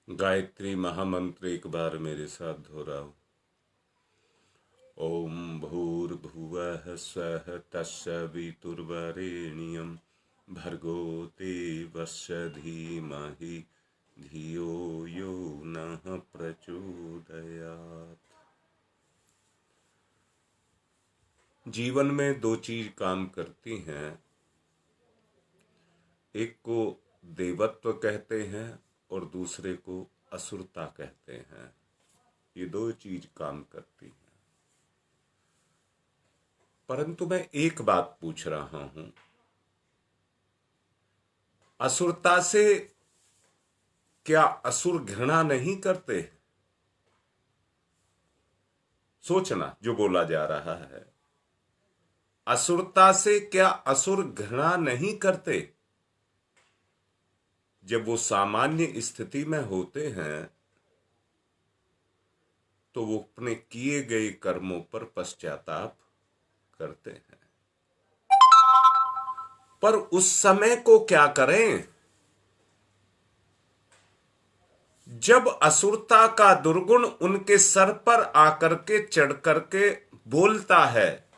गायत्री महामंत्र एक बार मेरे साथ दोहराओ। ओम भूर्भुवः स्वः तत्सवितुर्वरेण्यं भर्गो देवस्य धीमहि धियो यो नः प्रचोदयात्। जीवन में दो चीज काम करती हैं, एक को देवत्व कहते हैं और दूसरे को असुरता कहते हैं। ये दो चीज काम करती हैं। परंतु मैं एक बात पूछ रहा हूं, असुरता से क्या असुर घृणा नहीं करते? सोचना जो बोला जा रहा है। असुरता से क्या असुर घृणा नहीं करते? जब वो सामान्य स्थिति में होते हैं तो वो अपने किए गए कर्मों पर पश्चाताप करते हैं, पर उस समय को क्या करें जब असुरता का दुर्गुण उनके सर पर आकर के चढ़ करके बोलता है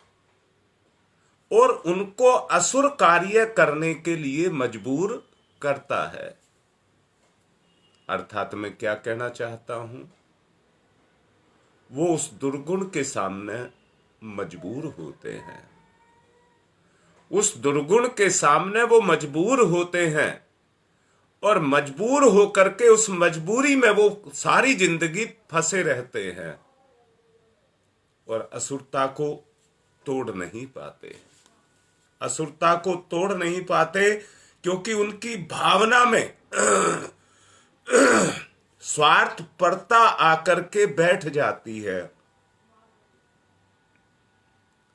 और उनको असुर कार्य करने के लिए मजबूर करता है। अर्थात मैं क्या कहना चाहता हूं, वो उस दुर्गुण के सामने मजबूर होते हैं। उस दुर्गुण के सामने वो मजबूर होते हैं और मजबूर होकर के उस मजबूरी में वो सारी जिंदगी फंसे रहते हैं और असुरता को तोड़ नहीं पाते। असुरता को तोड़ नहीं पाते क्योंकि उनकी भावना में स्वार्थपरता आकर के बैठ जाती है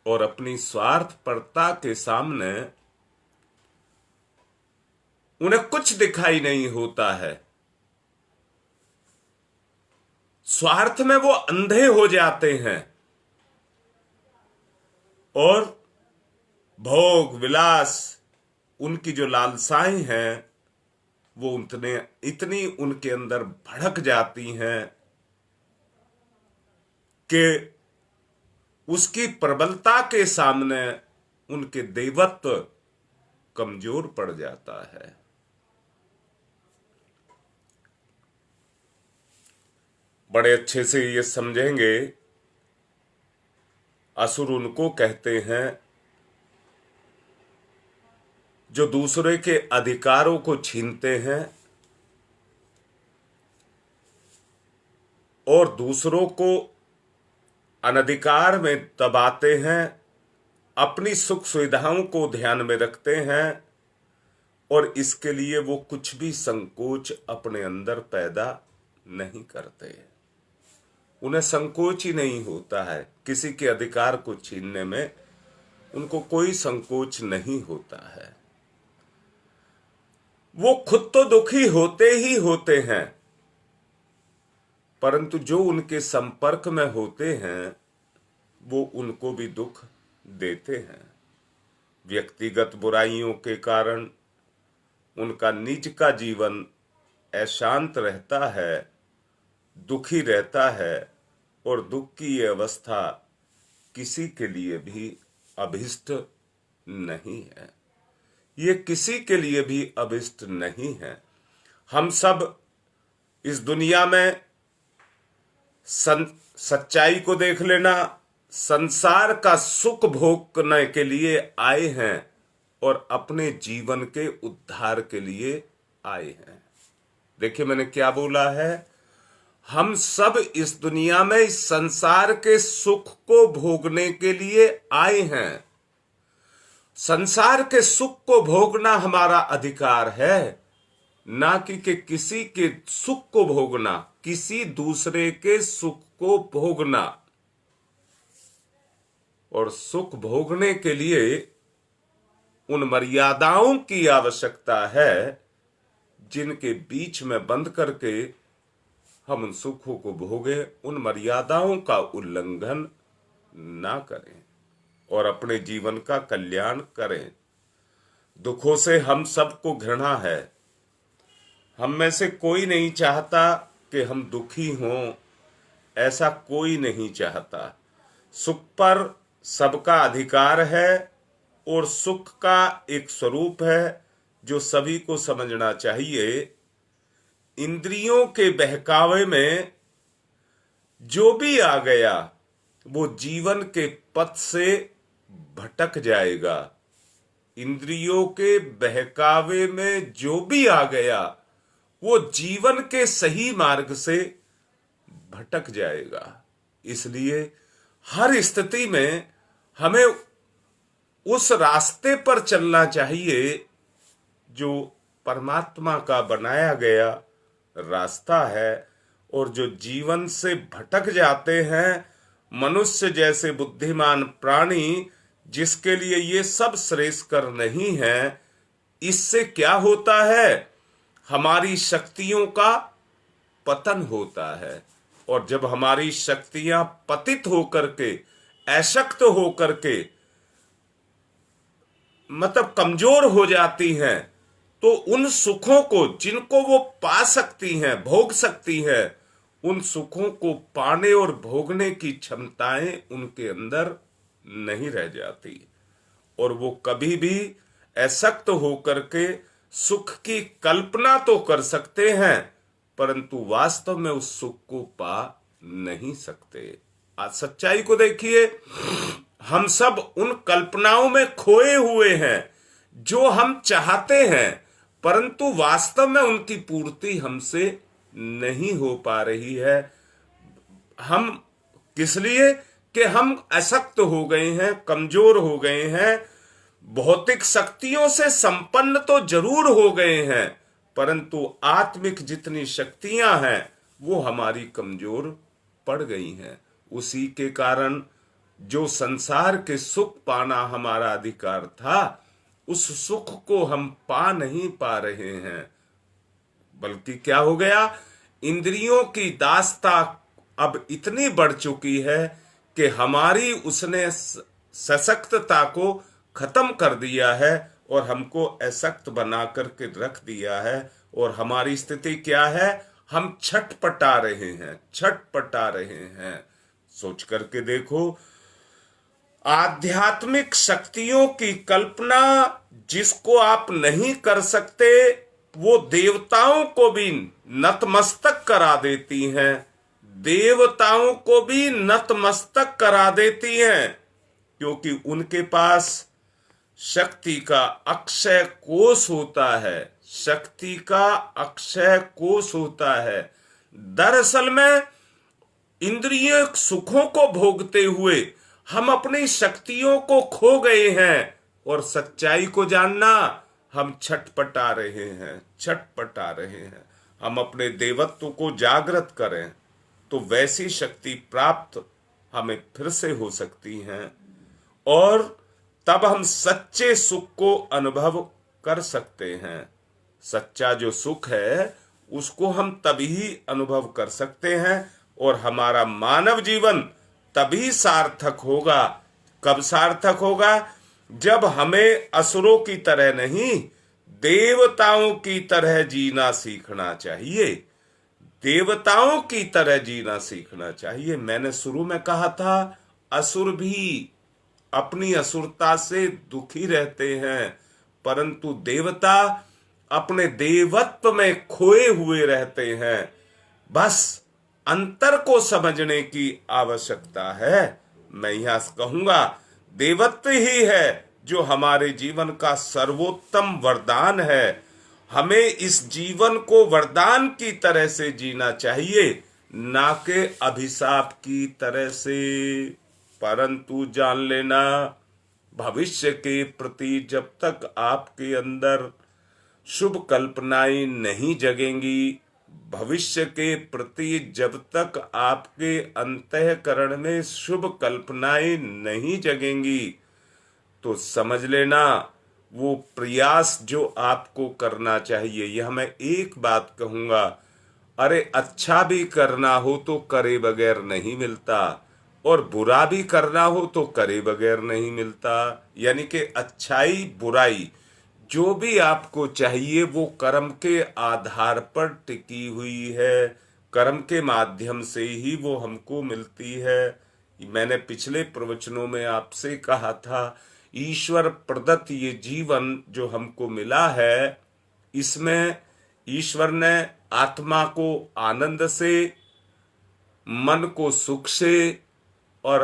और अपनी स्वार्थपरता के सामने उन्हें कुछ दिखाई नहीं होता है। स्वार्थ में वो अंधे हो जाते हैं और भोग विलास उनकी जो लालसाएं हैं वो इतनी उनके अंदर भड़क जाती हैं कि उसकी प्रबलता के सामने उनके देवत्व कमजोर पड़ जाता है। बड़े अच्छे से ये समझेंगे, असुर उनको कहते हैं जो दूसरे के अधिकारों को छीनते हैं और दूसरों को अनधिकार में दबाते हैं, अपनी सुख सुविधाओं को ध्यान में रखते हैं और इसके लिए वो कुछ भी संकोच अपने अंदर पैदा नहीं करते। उन्हें संकोच ही नहीं होता है, किसी के अधिकार को छीनने में उनको कोई संकोच नहीं होता है। वो खुद तो दुखी होते ही होते हैं, परंतु जो उनके संपर्क में होते हैं वो उनको भी दुख देते हैं। व्यक्तिगत बुराइयों के कारण उनका निज का जीवन अशांत रहता है, दुखी रहता है और दुख की ये अवस्था किसी के लिए भी अभिष्ट नहीं है। ये किसी के लिए भी अभिष्ट नहीं है। हम सब इस दुनिया में सच्चाई को देख लेना, संसार का सुख भोगने के लिए आए हैं और अपने जीवन के उद्धार के लिए आए हैं। देखिए मैंने क्या बोला है, हम सब इस दुनिया में इस संसार के सुख को भोगने के लिए आए हैं। संसार के सुख को भोगना हमारा अधिकार है, ना कि किसी के सुख को भोगना, किसी दूसरे के सुख को भोगना। और सुख भोगने के लिए उन मर्यादाओं की आवश्यकता है जिनके बीच में बंद करके हम उन सुखों को भोगे। उन मर्यादाओं का उल्लंघन ना करें और अपने जीवन का कल्याण करें। दुखों से हम सबको घृणा है, हम में से कोई नहीं चाहता कि हम दुखी हों, ऐसा कोई नहीं चाहता। सुख पर सबका अधिकार है और सुख का एक स्वरूप है जो सभी को समझना चाहिए। इंद्रियों के बहकावे में जो भी आ गया वो जीवन के पथ से भटक जाएगा। इंद्रियों के बहकावे में जो भी आ गया वो जीवन के सही मार्ग से भटक जाएगा। इसलिए हर स्थिति में हमें उस रास्ते पर चलना चाहिए जो परमात्मा का बनाया गया रास्ता है। और जो जीवन से भटक जाते हैं, मनुष्य जैसे बुद्धिमान प्राणी जिसके लिए ये सब श्रेयस्कर नहीं है, इससे क्या होता है? हमारी शक्तियों का पतन होता है। और जब हमारी शक्तियां पतित होकर के, अशक्त होकर के, मतलब कमजोर हो जाती हैं, तो उन सुखों को जिनको वो पा सकती हैं, भोग सकती हैं, उन सुखों को पाने और भोगने की क्षमताएं उनके अंदर नहीं रह जाती। और वो कभी भी असक्त होकर के सुख की कल्पना तो कर सकते हैं, परंतु वास्तव में उस सुख को पा नहीं सकते। आज सच्चाई को देखिए, हम सब उन कल्पनाओं में खोए हुए हैं जो हम चाहते हैं, परंतु वास्तव में उनकी पूर्ति हमसे नहीं हो पा रही है। हम किस लिए? कि हम असक्त हो गए हैं, कमजोर हो गए हैं, भौतिक शक्तियों से संपन्न तो जरूर हो गए हैं, परंतु आत्मिक जितनी शक्तियां हैं वो हमारी कमजोर पड़ गई हैं। उसी के कारण जो संसार के सुख पाना हमारा अधिकार था, उस सुख को हम पा नहीं पा रहे हैं। बल्कि क्या हो गया? इंद्रियों की दास्ता अब इतनी बढ़ चुकी है कि हमारी उसने सशक्तता को खत्म कर दिया है और हमको असक्त बना करके रख दिया है। और हमारी स्थिति क्या है? हम छटपटा रहे हैं, छटपटा रहे हैं। सोच करके देखो, आध्यात्मिक शक्तियों की कल्पना जिसको आप नहीं कर सकते, वो देवताओं को भी नतमस्तक करा देती हैं, देवताओं को भी नतमस्तक करा देती हैं, क्योंकि उनके पास शक्ति का अक्षय कोष होता है, शक्ति का अक्षय कोष होता है। दरअसल में इंद्रिय सुखों को भोगते हुए हम अपनी शक्तियों को खो गए हैं। और सच्चाई को जानना, हम छटपटा रहे हैं, छटपटा रहे हैं। हम अपने देवत्व को जागृत करें तो वैसी शक्ति प्राप्त हमें फिर से हो सकती हैं, और तब हम सच्चे सुख को अनुभव कर सकते हैं। सच्चा जो सुख है उसको हम तभी अनुभव कर सकते हैं, और हमारा मानव जीवन तभी सार्थक होगा। कब सार्थक होगा? जब हमें असुरों की तरह नहीं, देवताओं की तरह जीना सीखना चाहिए। देवताओं की तरह जीना सीखना चाहिए। मैंने शुरू में कहा था, असुर भी अपनी असुरता से दुखी रहते हैं, परंतु देवता अपने देवत्व में खोए हुए रहते हैं। बस अंतर को समझने की आवश्यकता है। मैं यहां कहूंगा, देवत्व ही है जो हमारे जीवन का सर्वोत्तम वरदान है। हमें इस जीवन को वरदान की तरह से जीना चाहिए, ना कि अभिशाप की तरह से। परंतु जान लेना, भविष्य के प्रति जब तक आपके अंदर शुभ कल्पनाएं नहीं जगेंगी, भविष्य के प्रति जब तक आपके अंतःकरण में शुभ कल्पनाएं नहीं जगेंगी, तो समझ लेना वो प्रयास जो आपको करना चाहिए। यह मैं एक बात कहूंगा, अरे अच्छा भी करना हो तो करे बगैर नहीं मिलता, और बुरा भी करना हो तो करे बगैर नहीं मिलता। यानी कि अच्छाई बुराई जो भी आपको चाहिए वो कर्म के आधार पर टिकी हुई है, कर्म के माध्यम से ही वो हमको मिलती है। मैंने पिछले प्रवचनों में आपसे कहा था, ईश्वर प्रदत्त ये जीवन जो हमको मिला है, इसमें ईश्वर ने आत्मा को आनंद से, मन को सुख से और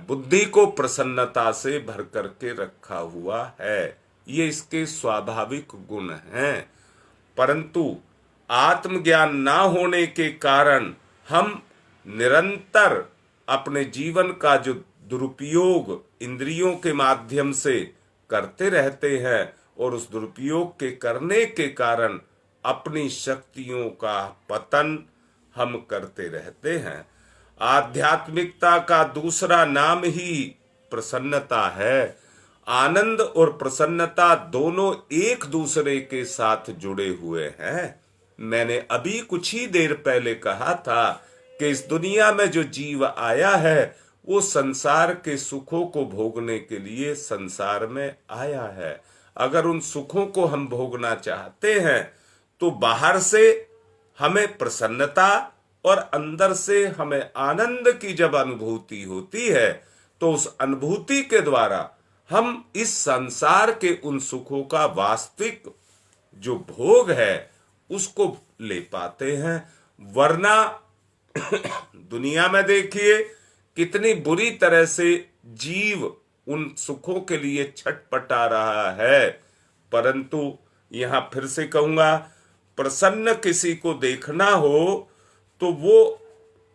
बुद्धि को प्रसन्नता से भर करके रखा हुआ है। ये इसके स्वाभाविक गुण हैं। परंतु आत्मज्ञान ना होने के कारण हम निरंतर अपने जीवन का जो दुरुपयोग इंद्रियों के माध्यम से करते रहते हैं और उस दुरुपयोग के करने के कारण अपनी शक्तियों का पतन हम करते रहते हैं। आध्यात्मिकता का दूसरा नाम ही प्रसन्नता है। आनंद और प्रसन्नता दोनों एक दूसरे के साथ जुड़े हुए हैं। मैंने अभी कुछ ही देर पहले कहा था कि इस दुनिया में जो जीव आया है वो संसार के सुखों को भोगने के लिए संसार में आया है। अगर उन सुखों को हम भोगना चाहते हैं तो बाहर से हमें प्रसन्नता और अंदर से हमें आनंद की जब अनुभूति होती है तो उस अनुभूति के द्वारा हम इस संसार के उन सुखों का वास्तविक जो भोग है उसको ले पाते हैं। वरना दुनिया में देखिए कितनी बुरी तरह से जीव उन सुखों के लिए छटपटा रहा है। परंतु यहां फिर से कहूंगा, प्रसन्न किसी को देखना हो तो वो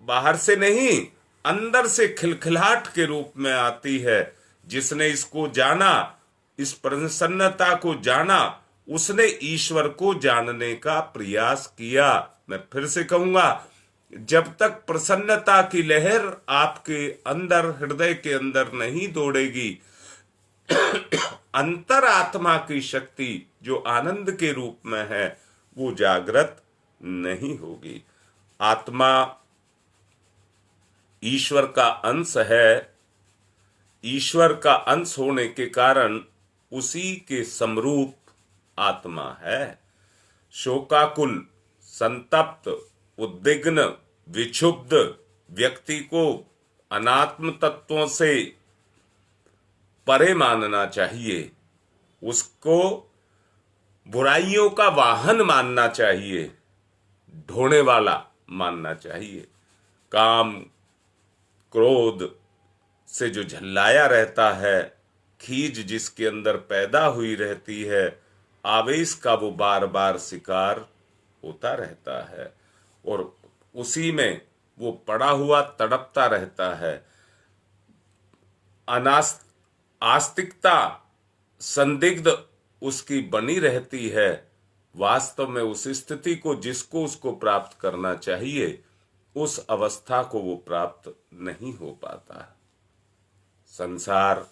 बाहर से नहीं अंदर से खिलखिलाहट के रूप में आती है। जिसने इसको जाना, इस प्रसन्नता को जाना, उसने ईश्वर को जानने का प्रयास किया। मैं फिर से कहूंगा, जब तक प्रसन्नता की लहर आपके अंदर, हृदय के अंदर नहीं दौड़ेगी, अंतर आत्मा की शक्ति जो आनंद के रूप में है वो जागृत नहीं होगी। आत्मा ईश्वर का अंश है। ईश्वर का अंश होने के कारण उसी के समरूप आत्मा है। शोकाकुल, संतप्त, उद्विग्न, विक्षुब्ध व्यक्ति को अनात्म तत्वों से परे मानना चाहिए। उसको बुराइयों का वाहन मानना चाहिए, ढोने वाला मानना चाहिए। काम क्रोध से जो झल्लाया रहता है, खीज जिसके अंदर पैदा हुई रहती है, आवेश का वो बार बार शिकार होता रहता है और उसी में वो पड़ा हुआ तड़पता रहता है। आस्तिकता, संदिग्ध उसकी बनी रहती है। वास्तव में उस स्थिति को जिसको उसको प्राप्त करना चाहिए, उस अवस्था को वो प्राप्त नहीं हो पाता। संसार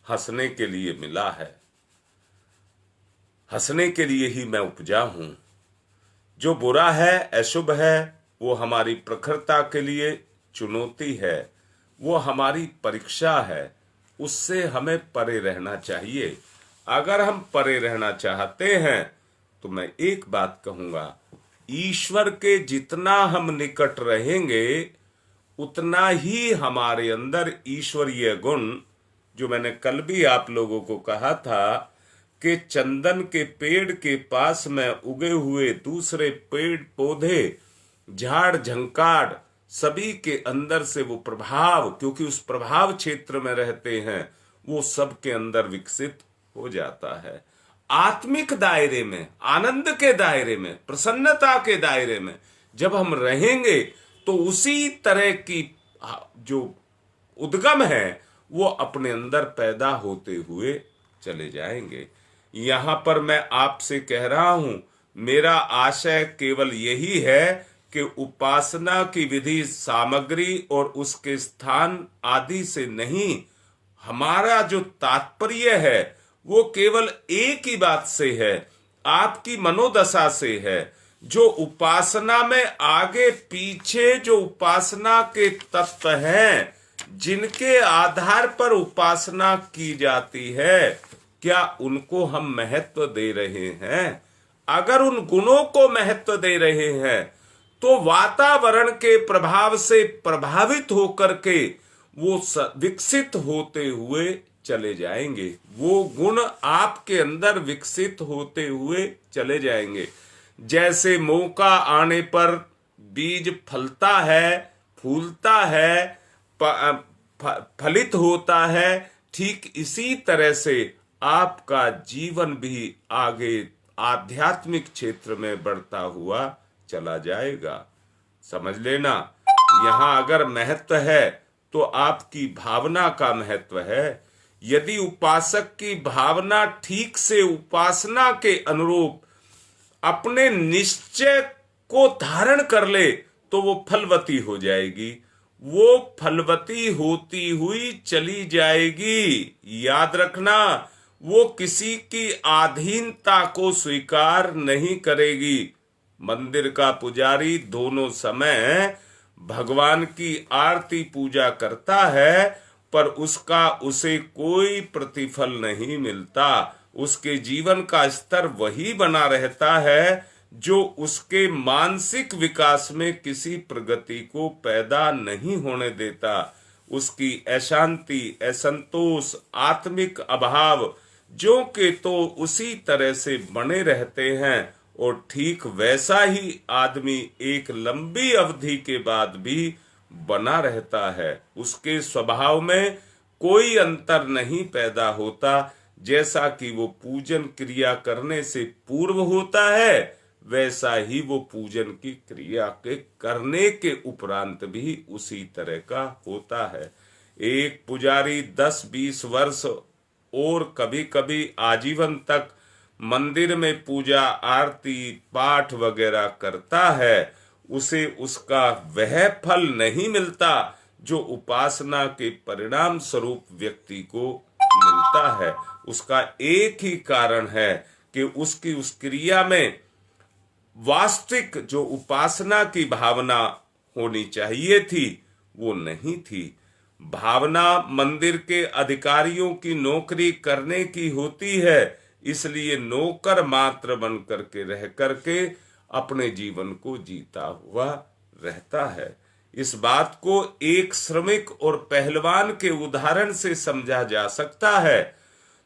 हंसने के लिए मिला है, हंसने के लिए ही मैं उपजा हूं। जो बुरा है, अशुभ है, वो हमारी प्रखरता के लिए चुनौती है, वो हमारी परीक्षा है। उससे हमें परे रहना चाहिए। अगर हम परे रहना चाहते हैं तो मैं एक बात कहूंगा, ईश्वर के जितना हम निकट रहेंगे उतना ही हमारे अंदर ईश्वरीय गुण, जो मैंने कल भी आप लोगों को कहा था कि चंदन के पेड़ के पास में उगे हुए दूसरे पेड़ पौधे, झाड़ झंकाड़, सभी के अंदर से वो प्रभाव, क्योंकि उस प्रभाव क्षेत्र में रहते हैं, वो सबके अंदर विकसित हो जाता है। आत्मिक दायरे में, आनंद के दायरे में, प्रसन्नता के दायरे में जब हम रहेंगे तो उसी तरह की जो उद्गम है वो अपने अंदर पैदा होते हुए चले जाएंगे। यहां पर मैं आपसे कह रहा हूं, मेरा आशय केवल यही है कि उपासना की विधि, सामग्री और उसके स्थान आदि से नहीं, हमारा जो तात्पर्य है वो केवल एक ही बात से है, आपकी मनोदशा से है। जो उपासना में आगे पीछे जो उपासना के तत्व हैं, जिनके आधार पर उपासना की जाती है, क्या उनको हम महत्व दे रहे हैं? अगर उन गुणों को महत्व दे रहे हैं तो वातावरण के प्रभाव से प्रभावित होकर के वो विकसित होते हुए चले जाएंगे। वो गुण आपके अंदर विकसित होते हुए चले जाएंगे। जैसे मौका आने पर बीज फलता है, फूलता है, फलित होता है, ठीक इसी तरह से आपका जीवन भी आगे आध्यात्मिक क्षेत्र में बढ़ता हुआ चला जाएगा। समझ लेना, यहाँ अगर महत्व है तो आपकी भावना का महत्व है। यदि उपासक की भावना ठीक से उपासना के अनुरूप अपने निश्चय को धारण कर ले तो वो फलवती हो जाएगी। वो फलवती होती हुई चली जाएगी। याद रखना, वो किसी की अधीनता को स्वीकार नहीं करेगी। मंदिर का पुजारी दोनों समय भगवान की आरती पूजा करता है, पर उसका उसे कोई प्रतिफल नहीं मिलता। उसके जीवन का स्तर वही बना रहता है जो उसके मानसिक विकास में किसी प्रगति को पैदा नहीं होने देता। उसकी अशांति, असंतोष, आत्मिक अभाव जो के तो उसी तरह से बने रहते हैं, और ठीक वैसा ही आदमी एक लंबी अवधि के बाद भी बना रहता है। उसके स्वभाव में कोई अंतर नहीं पैदा होता। जैसा कि वो पूजन क्रिया करने से पूर्व होता है, वैसा ही वो पूजन की क्रिया के करने के उपरांत भी उसी तरह का होता है। एक पुजारी 10-20 वर्ष और कभी कभी आजीवन तक मंदिर में पूजा, आरती, पाठ वगैरह करता है, उसे उसका वह फल नहीं मिलता जो उपासना के परिणाम स्वरूप व्यक्ति को मिलता है। उसका एक ही कारण है कि उसकी उस क्रिया में वास्तविक जो उपासना की भावना होनी चाहिए थी वो नहीं थी। भावना मंदिर के अधिकारियों की नौकरी करने की होती है, इसलिए नौकर मात्र बन करके रह करके अपने जीवन को जीता हुआ रहता है। इस बात को एक श्रमिक और पहलवान के उदाहरण से समझा जा सकता है।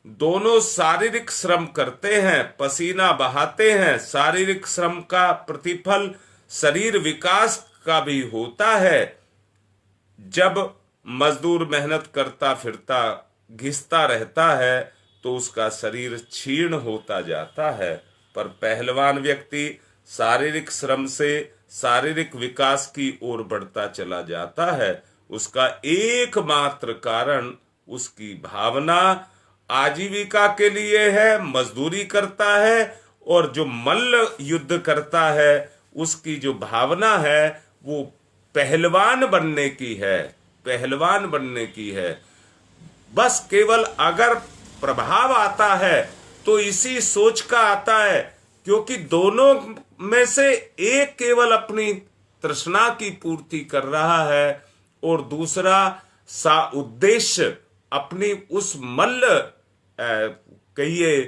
दोनों शारीरिक श्रम करते हैं, पसीना बहाते हैं। शारीरिक श्रम का प्रतिफल शरीर विकास का भी होता है। जब मजदूर मेहनत करता फिरता घिसता रहता है तो उसका शरीर क्षीण होता जाता है, पर पहलवान व्यक्ति शारीरिक श्रम से शारीरिक विकास की ओर बढ़ता चला जाता है। उसका एकमात्र कारण उसकी भावना आजीविका के लिए है, मजदूरी करता है, और जो मल्ल युद्ध करता है उसकी जो भावना है वो पहलवान बनने की है, पहलवान बनने की है। बस केवल अगर प्रभाव आता है तो इसी सोच का आता है, क्योंकि दोनों में से एक केवल अपनी तृष्णा की पूर्ति कर रहा है और दूसरा सा उद्देश्य अपनी उस मल्ल कहिए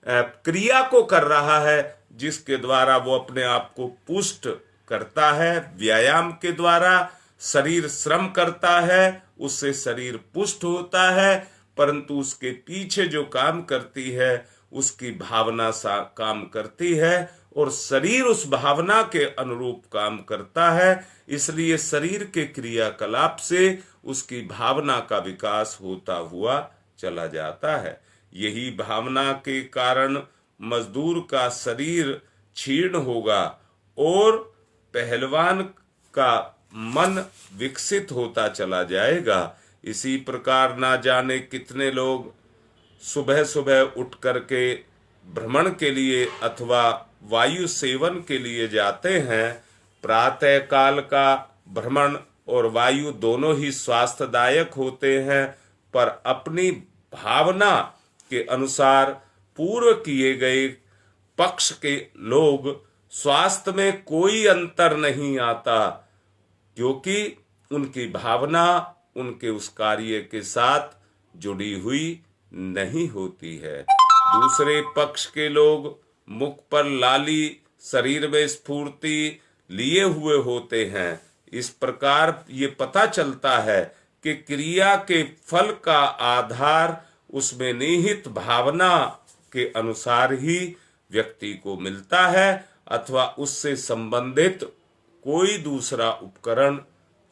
क्रिया को कर रहा है, जिसके द्वारा वो अपने आप को पुष्ट करता है। व्यायाम के द्वारा शरीर श्रम करता है, उससे शरीर पुष्ट होता है, परंतु उसके पीछे जो काम करती है उसकी भावना सा काम करती है, और शरीर उस भावना के अनुरूप काम करता है। इसलिए शरीर के क्रियाकलाप से उसकी भावना का विकास होता हुआ चला जाता है। यही भावना के कारण मजदूर का शरीर क्षीण होगा और पहलवान का मन विकसित होता चला जाएगा। इसी प्रकार ना जाने कितने लोग सुबह सुबह उठ करके भ्रमण के लिए अथवा वायु सेवन के लिए जाते हैं। प्रातः काल का भ्रमण और वायु दोनों ही स्वास्थ्यदायक होते हैं, पर अपनी भावना के अनुसार पूर्व किए गए पक्ष के लोग स्वास्थ्य में कोई अंतर नहीं आता, क्योंकि उनकी भावना उनके उस कार्य के साथ जुड़ी हुई नहीं होती है। दूसरे पक्ष के लोग मुख पर लाली, शरीर में स्फूर्ति लिए हुए होते हैं। इस प्रकार ये पता चलता है कि क्रिया के फल का आधार उसमें निहित भावना के अनुसार ही व्यक्ति को मिलता है, अथवा उससे संबंधित कोई दूसरा उपकरण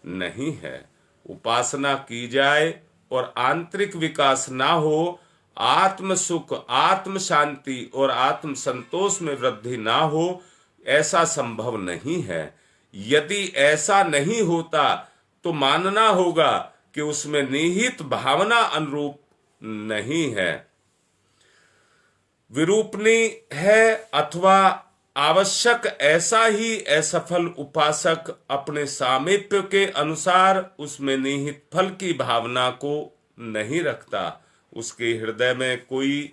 नहीं है। उपासना की जाए और आंतरिक विकास ना हो, आत्म सुख, आत्म शांति और आत्म संतोष में वृद्धि ना हो, ऐसा संभव नहीं है। यदि ऐसा नहीं होता तो मानना होगा कि उसमें निहित भावना अनुरूप नहीं है, विरूपणी है, अथवा आवश्यक ऐसा ही असफल उपासक अपने सामीप्य के अनुसार उसमें निहित फल की भावना को नहीं रखता। उसके हृदय में कोई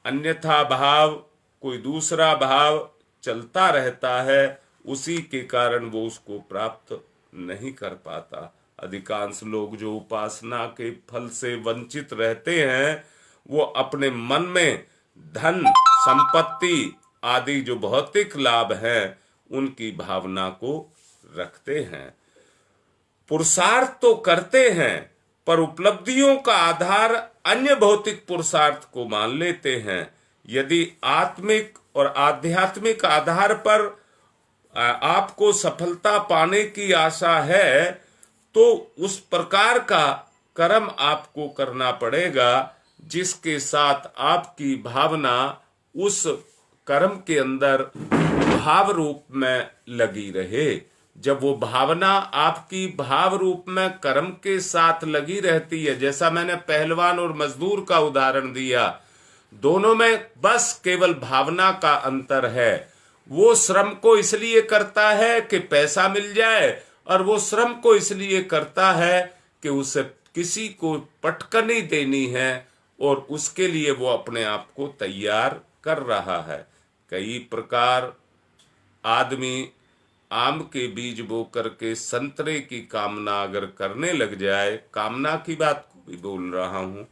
अन्यथा भाव, कोई दूसरा भाव चलता रहता है, उसी के कारण वो उसको प्राप्त नहीं कर पाता। अधिकांश लोग जो उपासना के फल से वंचित रहते हैं, वो अपने मन में धन, संपत्ति आदि जो भौतिक लाभ हैं, उनकी भावना को रखते हैं। पुरुषार्थ तो करते हैं, पर उपलब्धियों का आधार अन्य भौतिक पुरुषार्थ को मान लेते हैं। यदि आत्मिक और आध्यात्मिक आधार पर आपको सफलता पाने की आशा है, तो उस प्रकार का कर्म आपको करना पड़ेगा जिसके साथ आपकी भावना उस कर्म के अंदर भाव रूप में लगी रहे। जब वो भावना आपकी भाव रूप में कर्म के साथ लगी रहती है, जैसा मैंने पहलवान और मजदूर का उदाहरण दिया, दोनों में बस केवल भावना का अंतर है। वो श्रम को इसलिए करता है कि पैसा मिल जाए, और वो श्रम को इसलिए करता है कि उसे किसी को पटकनी देनी है, और उसके लिए वो अपने आप को तैयार कर रहा है। कई प्रकार आदमी आम के बीज बो करके संतरे की कामना अगर करने लग जाए, कामना की बात को भी बोल रहा हूं,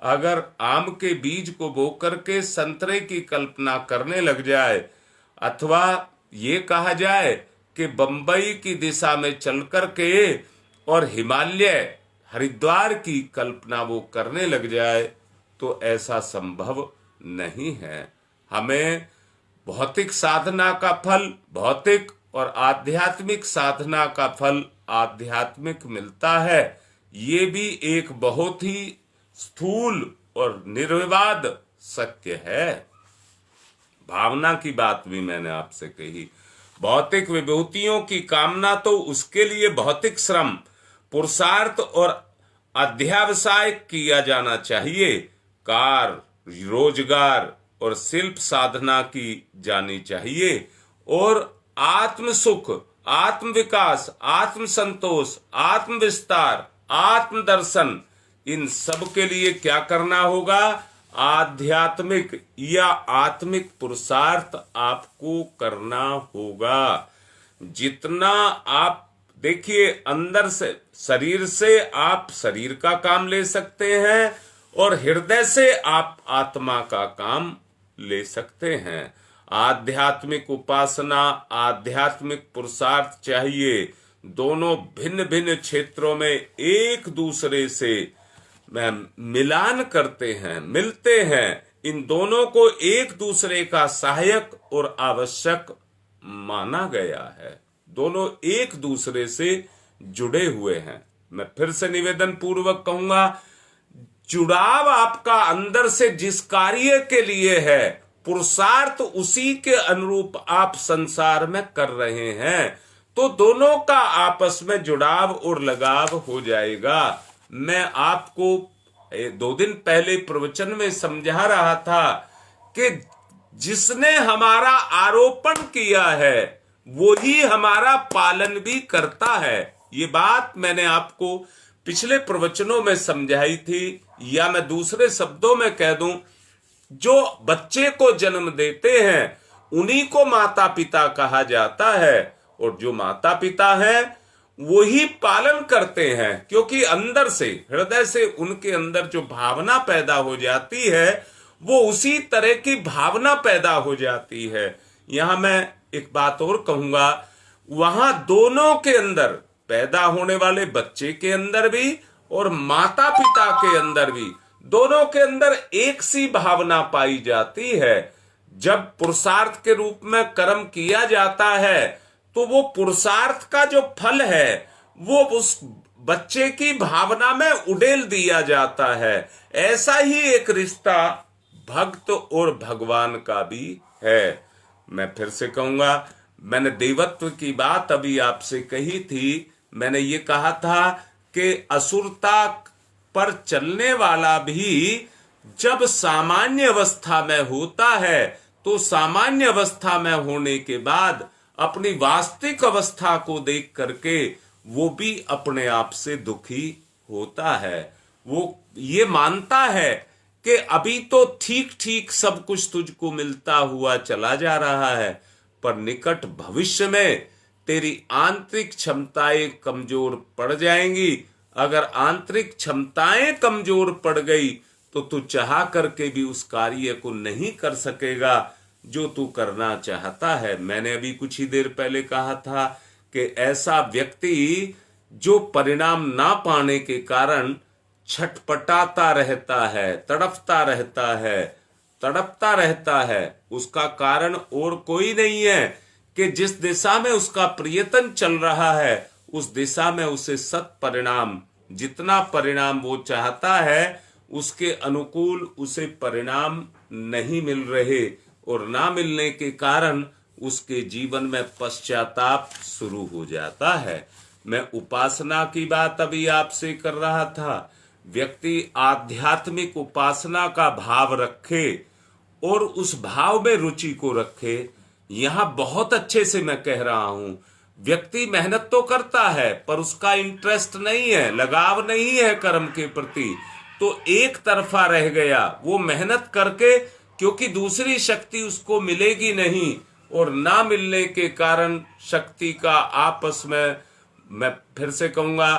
अगर आम के बीज को बो करके संतरे की कल्पना करने लग जाए, अथवा ये कहा जाए कि बंबई की दिशा में चल करके और हिमालय, हरिद्वार की कल्पना वो करने लग जाए, तो ऐसा संभव नहीं है। हमें भौतिक साधना का फल भौतिक और आध्यात्मिक साधना का फल आध्यात्मिक मिलता है। ये भी एक बहुत ही स्थूल और निर्विवाद सत्य है। भावना की बात भी मैंने आपसे कही। भौतिक विभूतियों की कामना तो उसके लिए भौतिक श्रम, पुरुषार्थ और अध्यावसाय किया जाना चाहिए। कार, रोजगार और शिल्प साधना की जानी चाहिए, और आत्म सुख, आत्म विकास, आत्म संतोष, आत्म विस्तार, आत्म दर्शन, इन सब के लिए क्या करना होगा? आध्यात्मिक या आत्मिक पुरुषार्थ आपको करना होगा। जितना आप देखिए, अंदर से, शरीर से आप शरीर का काम ले सकते हैं, और हृदय से आप आत्मा का काम ले सकते हैं। आध्यात्मिक उपासना, आध्यात्मिक पुरुषार्थ चाहिए। दोनों भिन्न भिन्न क्षेत्रों में एक दूसरे से मिलान करते हैं, मिलते हैं। इन दोनों को एक दूसरे का सहायक और आवश्यक माना गया है। दोनों एक दूसरे से जुड़े हुए हैं। मैं फिर से निवेदन पूर्वक कहूंगा, जुड़ाव आपका अंदर से जिस कार्य के लिए है, पुरुषार्थ उसी के अनुरूप आप संसार में कर रहे हैं, तो दोनों का आपस में जुड़ाव और लगाव हो जाएगा। मैं आपको 2 दिन पहले प्रवचन में समझा रहा था कि जिसने हमारा आरोपण किया है वो ही हमारा पालन भी करता है। ये बात मैंने आपको पिछले प्रवचनों में समझाई थी, या मैं दूसरे शब्दों में कह दूं, जो बच्चे को जन्म देते हैं उन्हीं को माता पिता कहा जाता है, और जो माता पिता हैं वही पालन करते हैं, क्योंकि अंदर से, हृदय से उनके अंदर जो भावना पैदा हो जाती है वो उसी तरह की भावना पैदा हो जाती है। यहां मैं एक बात और कहूंगा, वहां दोनों के अंदर, पैदा होने वाले बच्चे के अंदर भी और माता पिता के अंदर भी, दोनों के अंदर एक सी भावना पाई जाती है। जब पुरुषार्थ के रूप में कर्म किया जाता है तो वो पुरुषार्थ का जो फल है वो उस बच्चे की भावना में उड़ेल दिया जाता है। ऐसा ही एक रिश्ता भक्त और भगवान का भी है। मैं फिर से कहूंगा, मैंने देवत्व की बात अभी आपसे कही थी। मैंने ये कहा था कि असुरता पर चलने वाला भी जब सामान्य अवस्था में होता है तो सामान्य अवस्था में होने के बाद अपनी वास्तविक अवस्था को देख करके वो भी अपने आप से दुखी होता है। वो ये मानता है कि अभी तो ठीक ठीक सब कुछ तुझको मिलता हुआ चला जा रहा है, पर निकट भविष्य में तेरी आंतरिक क्षमताएं कमजोर पड़ जाएंगी। अगर आंतरिक क्षमताएं कमजोर पड़ गई तो तू चाह करके भी उस कार्य को नहीं कर सकेगा जो तू करना चाहता है। मैंने अभी कुछ ही देर पहले कहा था कि ऐसा व्यक्ति जो परिणाम ना पाने के कारण छटपटाता रहता है, तड़पता रहता है, उसका कारण और कोई नहीं है कि जिस दिशा में उसका प्रयत्न चल रहा है उस दिशा में उसे सत परिणाम, जितना परिणाम वो चाहता है उसके अनुकूल उसे परिणाम नहीं मिल रहे, और ना मिलने के कारण उसके जीवन में पश्चाताप शुरू हो जाता है। मैं उपासना की बात अभी आपसे कर रहा था। व्यक्ति आध्यात्मिक उपासना का भाव रखे और उस भाव में रुचि को रखे। यहां बहुत अच्छे से मैं कह रहा हूं, व्यक्ति मेहनत तो करता है पर उसका इंटरेस्ट नहीं है, लगाव नहीं है कर्म के प्रति, तो एक तरफा रह गया। वो मेहनत करके, क्योंकि दूसरी शक्ति उसको मिलेगी नहीं, और ना मिलने के कारण शक्ति का आपस में, मैं फिर से कहूंगा,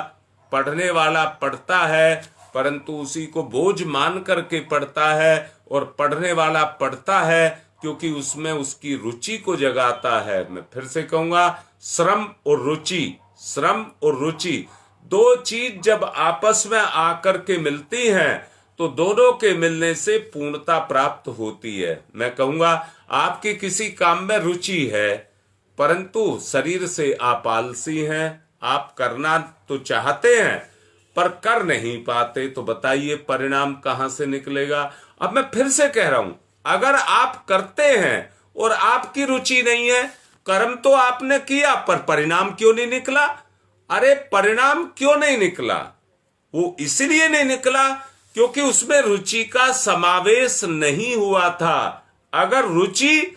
पढ़ने वाला पढ़ता है परंतु उसी को बोझ मान करके पढ़ता है, और पढ़ने वाला पढ़ता है क्योंकि उसमें उसकी रुचि को जगाता है। मैं फिर से कहूंगा, श्रम और रुचि दो चीज जब आपस में आकर के मिलती हैं तो दोनों के मिलने से पूर्णता प्राप्त होती है। मैं कहूंगा, आपकी किसी काम में रुचि है परंतु शरीर से आप आलसी हैं, आप करना तो चाहते हैं पर कर नहीं पाते, तो बताइए परिणाम कहां से निकलेगा। अब मैं फिर से कह रहा हूं, अगर आप करते हैं और आपकी रुचि नहीं है, कर्म तो आपने किया पर परिणाम क्यों नहीं निकला? अरे परिणाम क्यों नहीं निकला? वो इसलिए नहीं निकला क्योंकि उसमें रुचि का समावेश नहीं हुआ था। अगर रुचि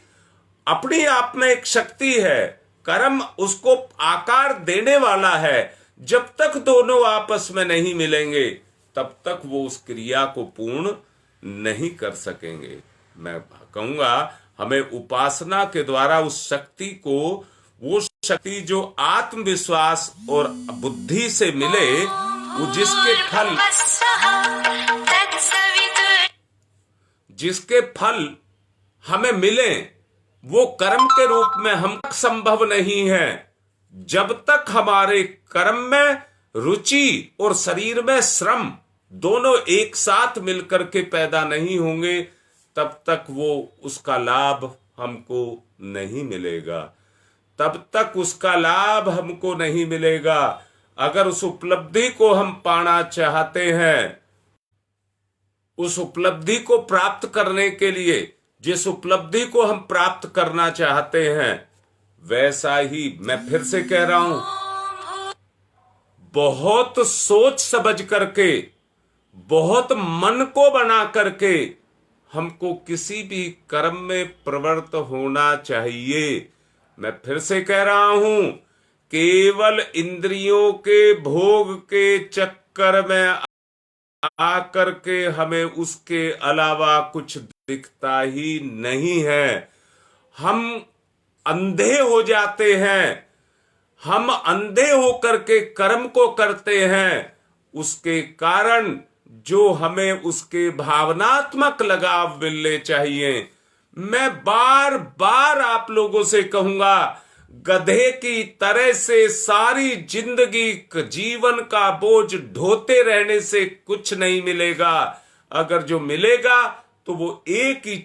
अपनी आप में एक शक्ति है, कर्म उसको आकार देने वाला है, जब तक दोनों आपस में नहीं मिलेंगे तब तक वो उस क्रिया को पूर्ण नहीं कर सकेंगे। मैं कहूंगा, हमें उपासना के द्वारा उस शक्ति को, वो शक्ति जो आत्मविश्वास और बुद्धि से मिले, वो जिसके फल हमें मिले, वो कर्म के रूप में हम तक संभव नहीं है। जब तक हमारे कर्म में रुचि और शरीर में श्रम दोनों एक साथ मिलकर के पैदा नहीं होंगे, तब तक वो उसका लाभ हमको नहीं मिलेगा, तब तक उसका लाभ हमको नहीं मिलेगा। अगर उस उपलब्धि को हम पाना चाहते हैं, उस उपलब्धि को प्राप्त करने के लिए, जिस उपलब्धि को हम प्राप्त करना चाहते हैं, वैसा ही, मैं फिर से कह रहा हूं, बहुत सोच समझ करके, बहुत मन को बना करके हमको किसी भी कर्म में प्रवृत्त होना चाहिए। मैं फिर से कह रहा हूं, केवल इंद्रियों के भोग के चक्कर में आकर के हमें उसके अलावा कुछ दिखता ही नहीं है। हम अंधे हो जाते हैं, हम अंधे होकर के कर्म को करते हैं, उसके कारण जो हमें उसके भावनात्मक लाभ मिलने चाहिए। मैं बार बार आप लोगों से कहूंगा, गधे की तरह से सारी जिंदगी जीवन का बोझ ढोते रहने से कुछ नहीं मिलेगा। अगर जो मिलेगा तो वो एक ही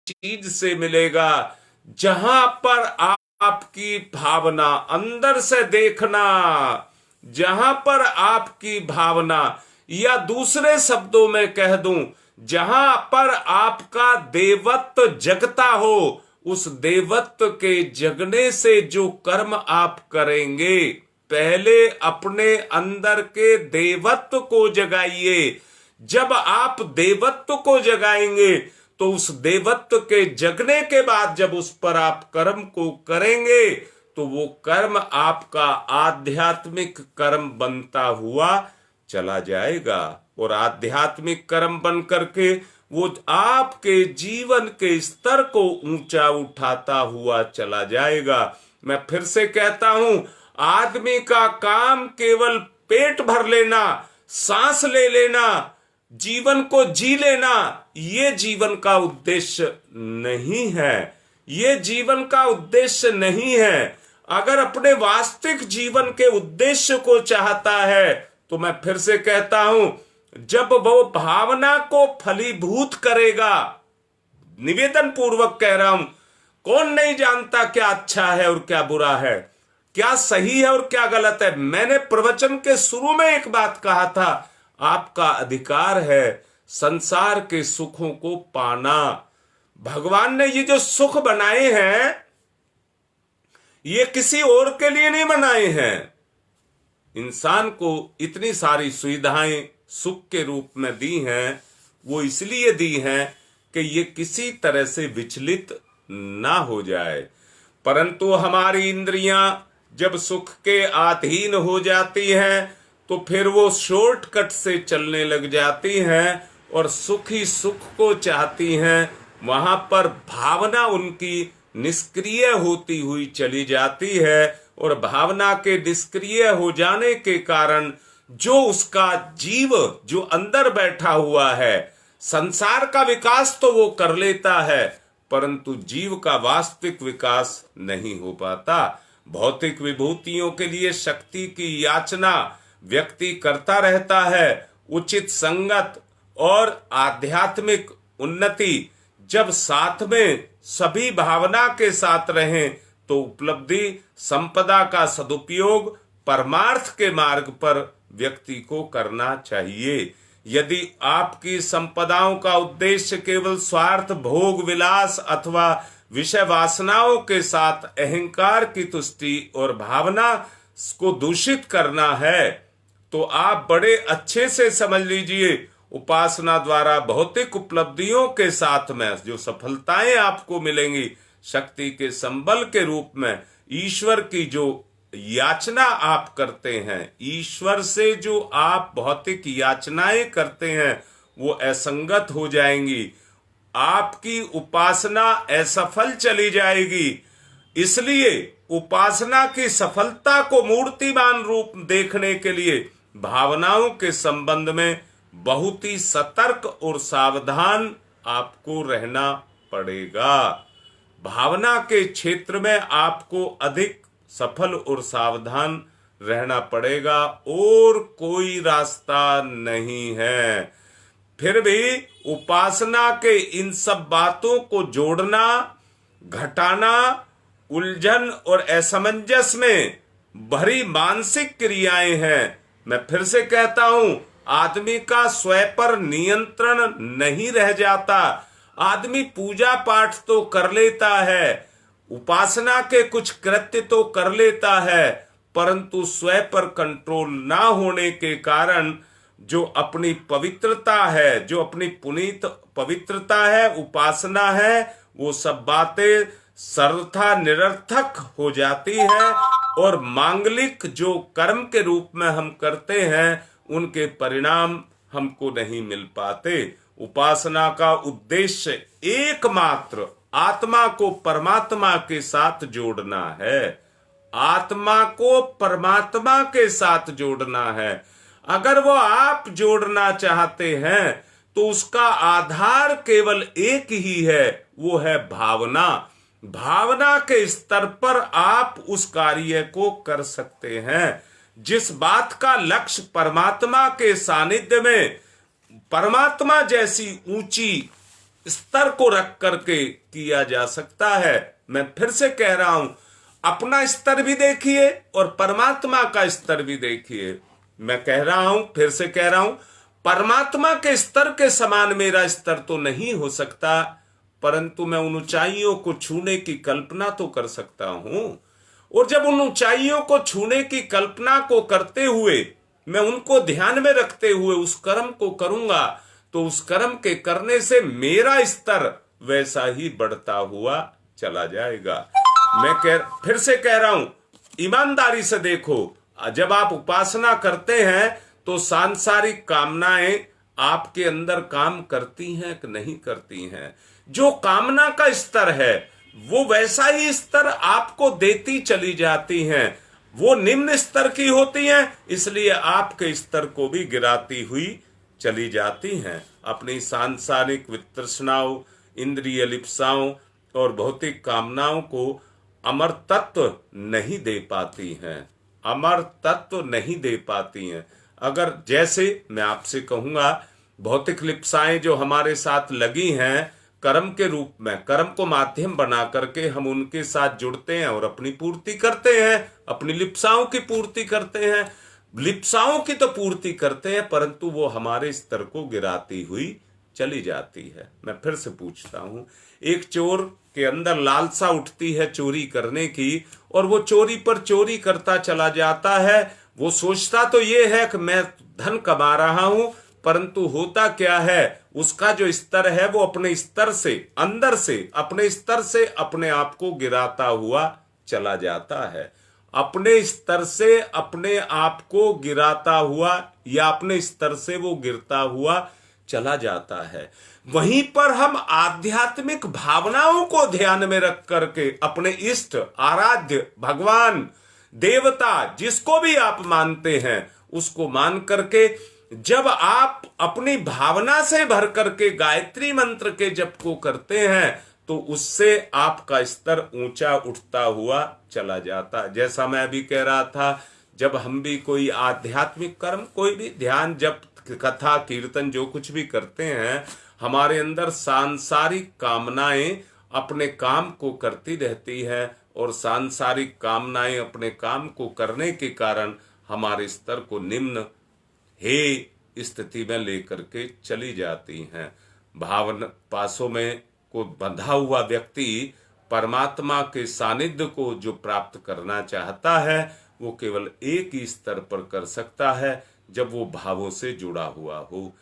चीज से मिलेगा, जहां पर आपकी भावना, अंदर से देखना, जहां पर आपकी भावना, या दूसरे शब्दों में कह दूं, जहां पर आपका देवत्व जगता हो, उस देवत्व के जगने से जो कर्म आप करेंगे, पहले अपने अंदर के देवत्व को जगाइए। जब आप देवत्व को जगाएंगे तो उस देवत्व के जगने के बाद जब उस पर आप कर्म को करेंगे तो वो कर्म आपका आध्यात्मिक कर्म बनता हुआ चला जाएगा, और आध्यात्मिक कर्म बन करके वो आपके जीवन के स्तर को ऊंचा उठाता हुआ चला जाएगा। मैं फिर से कहता हूं, आदमी का काम केवल पेट भर लेना, सांस ले लेना, जीवन को जी लेना, ये जीवन का उद्देश्य नहीं है। ये जीवन का उद्देश्य नहीं है। अगर अपने वास्तविक जीवन के उद्देश्य को चाहता है तो मैं फिर से कहता हूं, जब वो भावना को फलीभूत करेगा, निवेदन पूर्वक कह रहा हूं, कौन नहीं जानता क्या अच्छा है और क्या बुरा है, क्या सही है और क्या गलत है। मैंने प्रवचन के शुरू में एक बात कहा था, आपका अधिकार है संसार के सुखों को पाना। भगवान ने ये जो सुख बनाए हैं, ये किसी और के लिए नहीं बनाए हैं। इंसान को इतनी सारी सुविधाएं सुख के रूप में दी हैं, वो इसलिए दी हैं कि ये किसी तरह से विचलित ना हो जाए। परंतु हमारी इंद्रियां जब सुख के अधीन हो जाती हैं तो फिर वो शॉर्टकट से चलने लग जाती हैं और सुख ही सुख को चाहती हैं। वहां पर भावना उनकी निष्क्रिय होती हुई चली जाती है, और भावना के निष्क्रिय हो जाने के कारण जो उसका जीव जो अंदर बैठा हुआ है, संसार का विकास तो वो कर लेता है, परंतु जीव का वास्तविक विकास नहीं हो पाता। भौतिक विभूतियों के लिए शक्ति की याचना व्यक्ति करता रहता है। उचित संगत और आध्यात्मिक उन्नति जब साथ में सभी भावना के साथ रहें तो उपलब्धि, संपदा का सदुपयोग परमार्थ के मार्ग पर व्यक्ति को करना चाहिए। यदि आपकी संपदाओं का उद्देश्य केवल स्वार्थ, भोग विलास अथवा विषय वासनाओं के साथ अहंकार की तुष्टि और भावना को दूषित करना है, तो आप बड़े अच्छे से समझ लीजिए, उपासना द्वारा भौतिक उपलब्धियों के साथ में जो सफलताएं आपको मिलेंगी, शक्ति के संबल के रूप में ईश्वर की जो याचना आप करते हैं, ईश्वर से जो आप भौतिक याचनाएं करते हैं, वो असंगत हो जाएंगी। आपकी उपासना असफल चली जाएगी। इसलिए उपासना की सफलता को मूर्तिमान रूप देखने के लिए भावनाओं के संबंध में बहुत ही सतर्क और सावधान आपको रहना पड़ेगा। भावना के क्षेत्र में आपको अधिक सफल और सावधान रहना पड़ेगा, और कोई रास्ता नहीं है। फिर भी उपासना के इन सब बातों को जोड़ना, घटाना, उलझन और असमंजस में भरी मानसिक क्रियाएं हैं। मैं फिर से कहता हूं, आदमी का स्वयं पर नियंत्रण नहीं रह जाता। आदमी पूजा पाठ तो कर लेता है, उपासना के कुछ कृत्य तो कर लेता है, परंतु स्वयं पर कंट्रोल ना होने के कारण जो अपनी पवित्रता है, जो अपनी पुनीत पवित्रता है, उपासना है, वो सब बातें सर्वथा निरर्थक हो जाती है, और मांगलिक जो कर्म के रूप में हम करते हैं उनके परिणाम हमको नहीं मिल पाते। उपासना का उद्देश्य एकमात्र आत्मा को परमात्मा के साथ जोड़ना है, आत्मा को परमात्मा के साथ जोड़ना है। अगर वो आप जोड़ना चाहते हैं तो उसका आधार केवल एक ही है, वो है भावना। भावना के स्तर पर आप उस कार्य को कर सकते हैं। जिस बात का लक्ष्य परमात्मा के सानिध्य में परमात्मा जैसी ऊंची स्तर को रख करके किया जा सकता है। मैं फिर से कह रहा हूं, अपना स्तर भी देखिए और परमात्मा का स्तर भी देखिए। मैं कह रहा हूं, फिर से कह रहा हूं, परमात्मा के स्तर के समान मेरा स्तर तो नहीं हो सकता, परंतु मैं उन ऊंचाइयों को छूने की कल्पना तो कर सकता हूं। और जब उन ऊंचाइयों को छूने की कल्पना को करते हुए मैं उनको ध्यान में रखते हुए उस कर्म को करूंगा, तो उस कर्म के करने से मेरा स्तर वैसा ही बढ़ता हुआ चला जाएगा। मैं फिर से कह रहा हूं, ईमानदारी से देखो, जब आप उपासना करते हैं तो सांसारिक कामनाएं आपके अंदर काम करती हैं कि नहीं करती हैं? जो कामना का स्तर है वो वैसा ही स्तर आपको देती चली जाती हैं। वो निम्न स्तर की होती हैं, इसलिए आपके स्तर को भी गिराती हुई चली जाती हैं। अपनी सांसारिक वितृष्णाओं, इंद्रिय लिप्साओं और भौतिक कामनाओं को अमर तत्व नहीं दे पाती हैं, अमर तत्व नहीं दे पाती हैं। अगर जैसे मैं आपसे कहूंगा, भौतिक लिप्साएं जो हमारे साथ लगी हैं, कर्म के रूप में, कर्म को माध्यम बना करके हम उनके साथ जुड़ते हैं और अपनी पूर्ति करते हैं, अपनी लिप्साओं की पूर्ति करते हैं। लिप्साओं की तो पूर्ति करते हैं, परंतु वो हमारे स्तर को गिराती हुई चली जाती है। मैं फिर से पूछता हूं, एक चोर के अंदर लालसा उठती है चोरी करने की, और वो चोरी पर चोरी करता चला जाता है। वो सोचता तो ये है कि मैं धन कमा रहा हूं, परंतु होता क्या है, उसका जो स्तर है वो अपने स्तर से, अंदर से, अपने स्तर से अपने आप को गिराता हुआ चला जाता है। अपने स्तर से अपने आप को गिराता हुआ या अपने स्तर से वो गिरता हुआ चला जाता है। वहीं पर हम आध्यात्मिक भावनाओं को ध्यान में रख करके अपने इष्ट, आराध्य, भगवान, देवता, जिसको भी आप मानते हैं, उसको मान करके जब आप अपनी भावना से भर करके गायत्री मंत्र के जप को करते हैं, तो उससे आपका स्तर ऊंचा उठता हुआ चला जाता है। जैसा मैं अभी कह रहा था, जब हम भी कोई आध्यात्मिक कर्म, कोई भी ध्यान, जप, कथा, कीर्तन जो कुछ भी करते हैं, हमारे अंदर सांसारिक कामनाएं अपने काम को करती रहती है, और सांसारिक कामनाएं अपने काम को करने के कारण हमारे स्तर को निम्न हे स्थिति में लेकर के चली जाती हैं। भावना पासों में को बंधा हुआ व्यक्ति परमात्मा के सानिध्य को जो प्राप्त करना चाहता है, वो केवल एक ही स्तर पर कर सकता है, जब वो भावों से जुड़ा हुआ हो।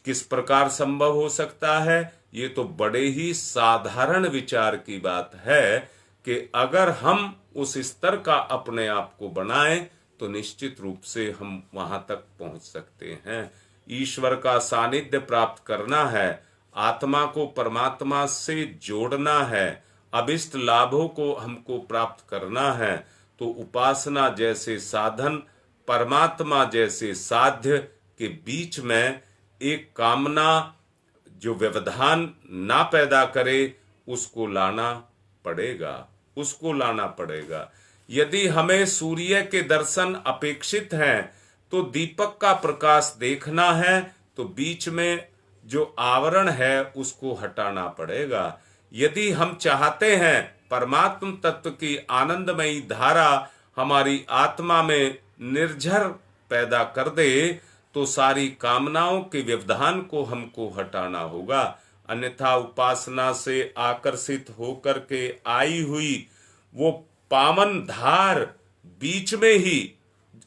किस प्रकार संभव हो सकता है? ये तो बड़े ही साधारण विचार की बात है कि अगर हम उस स्तर का अपने आप को बनाएं तो निश्चित रूप से हम वहां तक पहुंच सकते हैं। ईश्वर का सानिध्य प्राप्त करना है, आत्मा को परमात्मा से जोड़ना है, अभिष्ट लाभों को हमको प्राप्त करना है, तो उपासना जैसे साधन, परमात्मा जैसे साध्य के बीच में एक कामना जो व्यवधान ना पैदा करे, उसको लाना पड़ेगा, उसको लाना पड़ेगा। यदि हमें सूर्य के दर्शन अपेक्षित हैं, तो दीपक का प्रकाश देखना है, तो बीच में जो आवरण है उसको हटाना पड़ेगा। यदि हम चाहते हैं परमात्म तत्व की आनंदमयी धारा हमारी आत्मा में निर्झर पैदा कर दे, तो सारी कामनाओं के व्यवधान को हमको हटाना होगा। अन्यथा उपासना से आकर्षित होकर के आई हुई वो पावन धार बीच में ही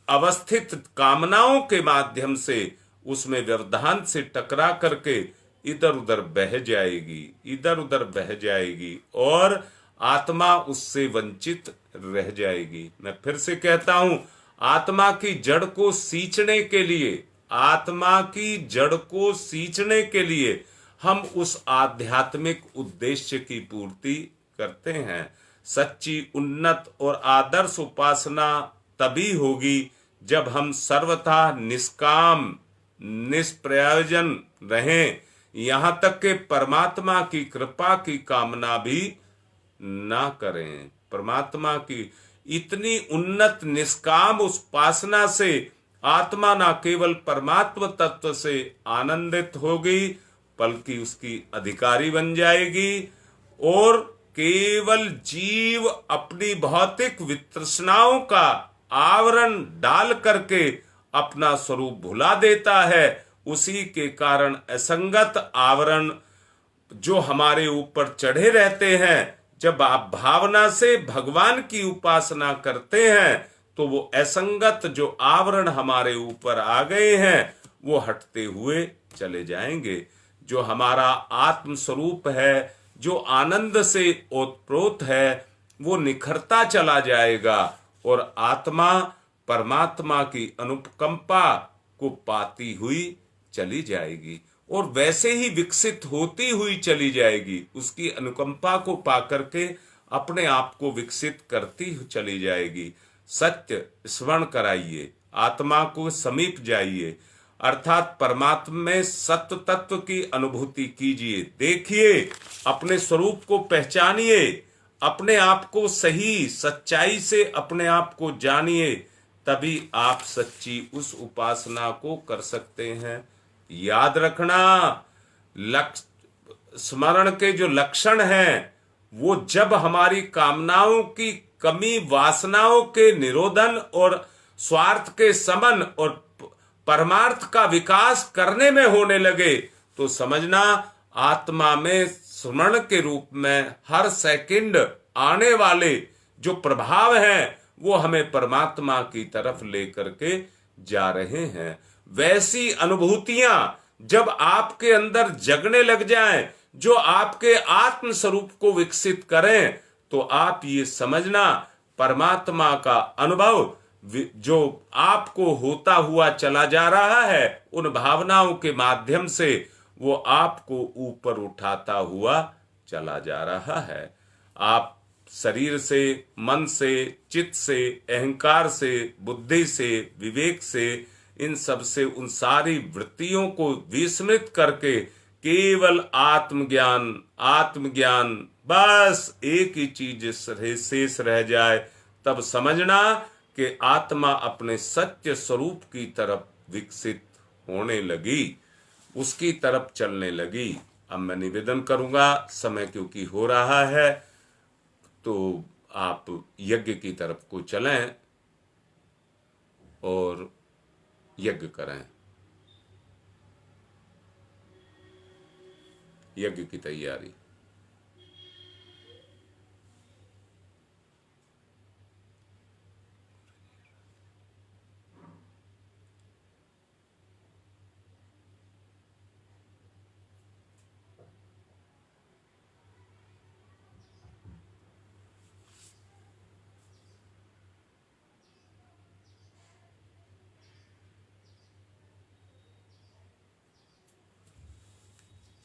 अवस्थित कामनाओं के माध्यम से उसमें व्यवधान से टकरा करके इधर उधर बह जाएगी, इधर उधर बह जाएगी, और आत्मा उससे वंचित रह जाएगी। मैं फिर से कहता हूं, आत्मा की जड़ को सींचने के लिए, आत्मा की जड़ को सींचने के लिए हम उस आध्यात्मिक उद्देश्य की पूर्ति करते हैं। सच्ची उन्नत और आदर्श उपासना तभी होगी जब हम सर्वथा निष्काम निष्प्रयोजन रहें, यहाँ तक कि परमात्मा की कृपा की कामना भी ना करें। परमात्मा की इतनी उन्नत निष्काम उपासना से आत्मा न केवल परमात्म तत्व से आनंदित होगी बल्कि उसकी अधिकारी बन जाएगी और केवल जीव अपनी भौतिक वितृष्णाओं का आवरण डाल करके अपना स्वरूप भुला देता है। उसी के कारण असंगत आवरण जो हमारे ऊपर चढ़े रहते हैं, जब आप भावना से भगवान की उपासना करते हैं तो वो असंगत जो आवरण हमारे ऊपर आ गए हैं वो हटते हुए चले जाएंगे। जो हमारा आत्म स्वरूप है, जो आनंद से ओतप्रोत है, वो निखरता चला जाएगा और आत्मा परमात्मा की अनुकंपा को पाती हुई चली जाएगी और वैसे ही विकसित होती हुई चली जाएगी। उसकी अनुकंपा को पाकर के अपने आप को विकसित करती चली जाएगी। सत्य स्मरण कराइए, आत्मा को समीप जाइए, अर्थात परमात्मा में सत्य तत्व की अनुभूति कीजिए। देखिए, अपने स्वरूप को पहचानिए, अपने आप को सही सच्चाई से अपने आप को जानिए, तभी आप सच्ची उस उपासना को कर सकते हैं। याद रखना, स्मरण के जो लक्षण हैं वो जब हमारी कामनाओं की कमी, वासनाओं के निरोधन और स्वार्थ के समन और परमार्थ का विकास करने में होने लगे तो समझना आत्मा में स्मरण के रूप में हर सेकंड आने वाले जो प्रभाव हैं वो हमें परमात्मा की तरफ लेकर के जा रहे हैं। वैसी अनुभूतियां जब आपके अंदर जगने लग जाएं, जो आपके आत्म स्वरूप को विकसित करें, तो आप ये समझना परमात्मा का अनुभव जो आपको होता हुआ चला जा रहा है, उन भावनाओं के माध्यम से वो आपको ऊपर उठाता हुआ चला जा रहा है। आप शरीर से, मन से, चित्त से, अहंकार से, बुद्धि से, विवेक से, इन सब से उन सारी वृत्तियों को विस्मृत करके केवल आत्मज्ञान, आत्मज्ञान, बस एक ही चीज शेष रह जाए, तब समझना कि आत्मा अपने सत्य स्वरूप की तरफ विकसित होने लगी, उसकी तरफ चलने लगी। अब मैं निवेदन करूंगा, समय क्योंकि हो रहा है, तो आप यज्ञ की तरफ को चलें और यज्ञ करें। यज्ञ की तैयारी।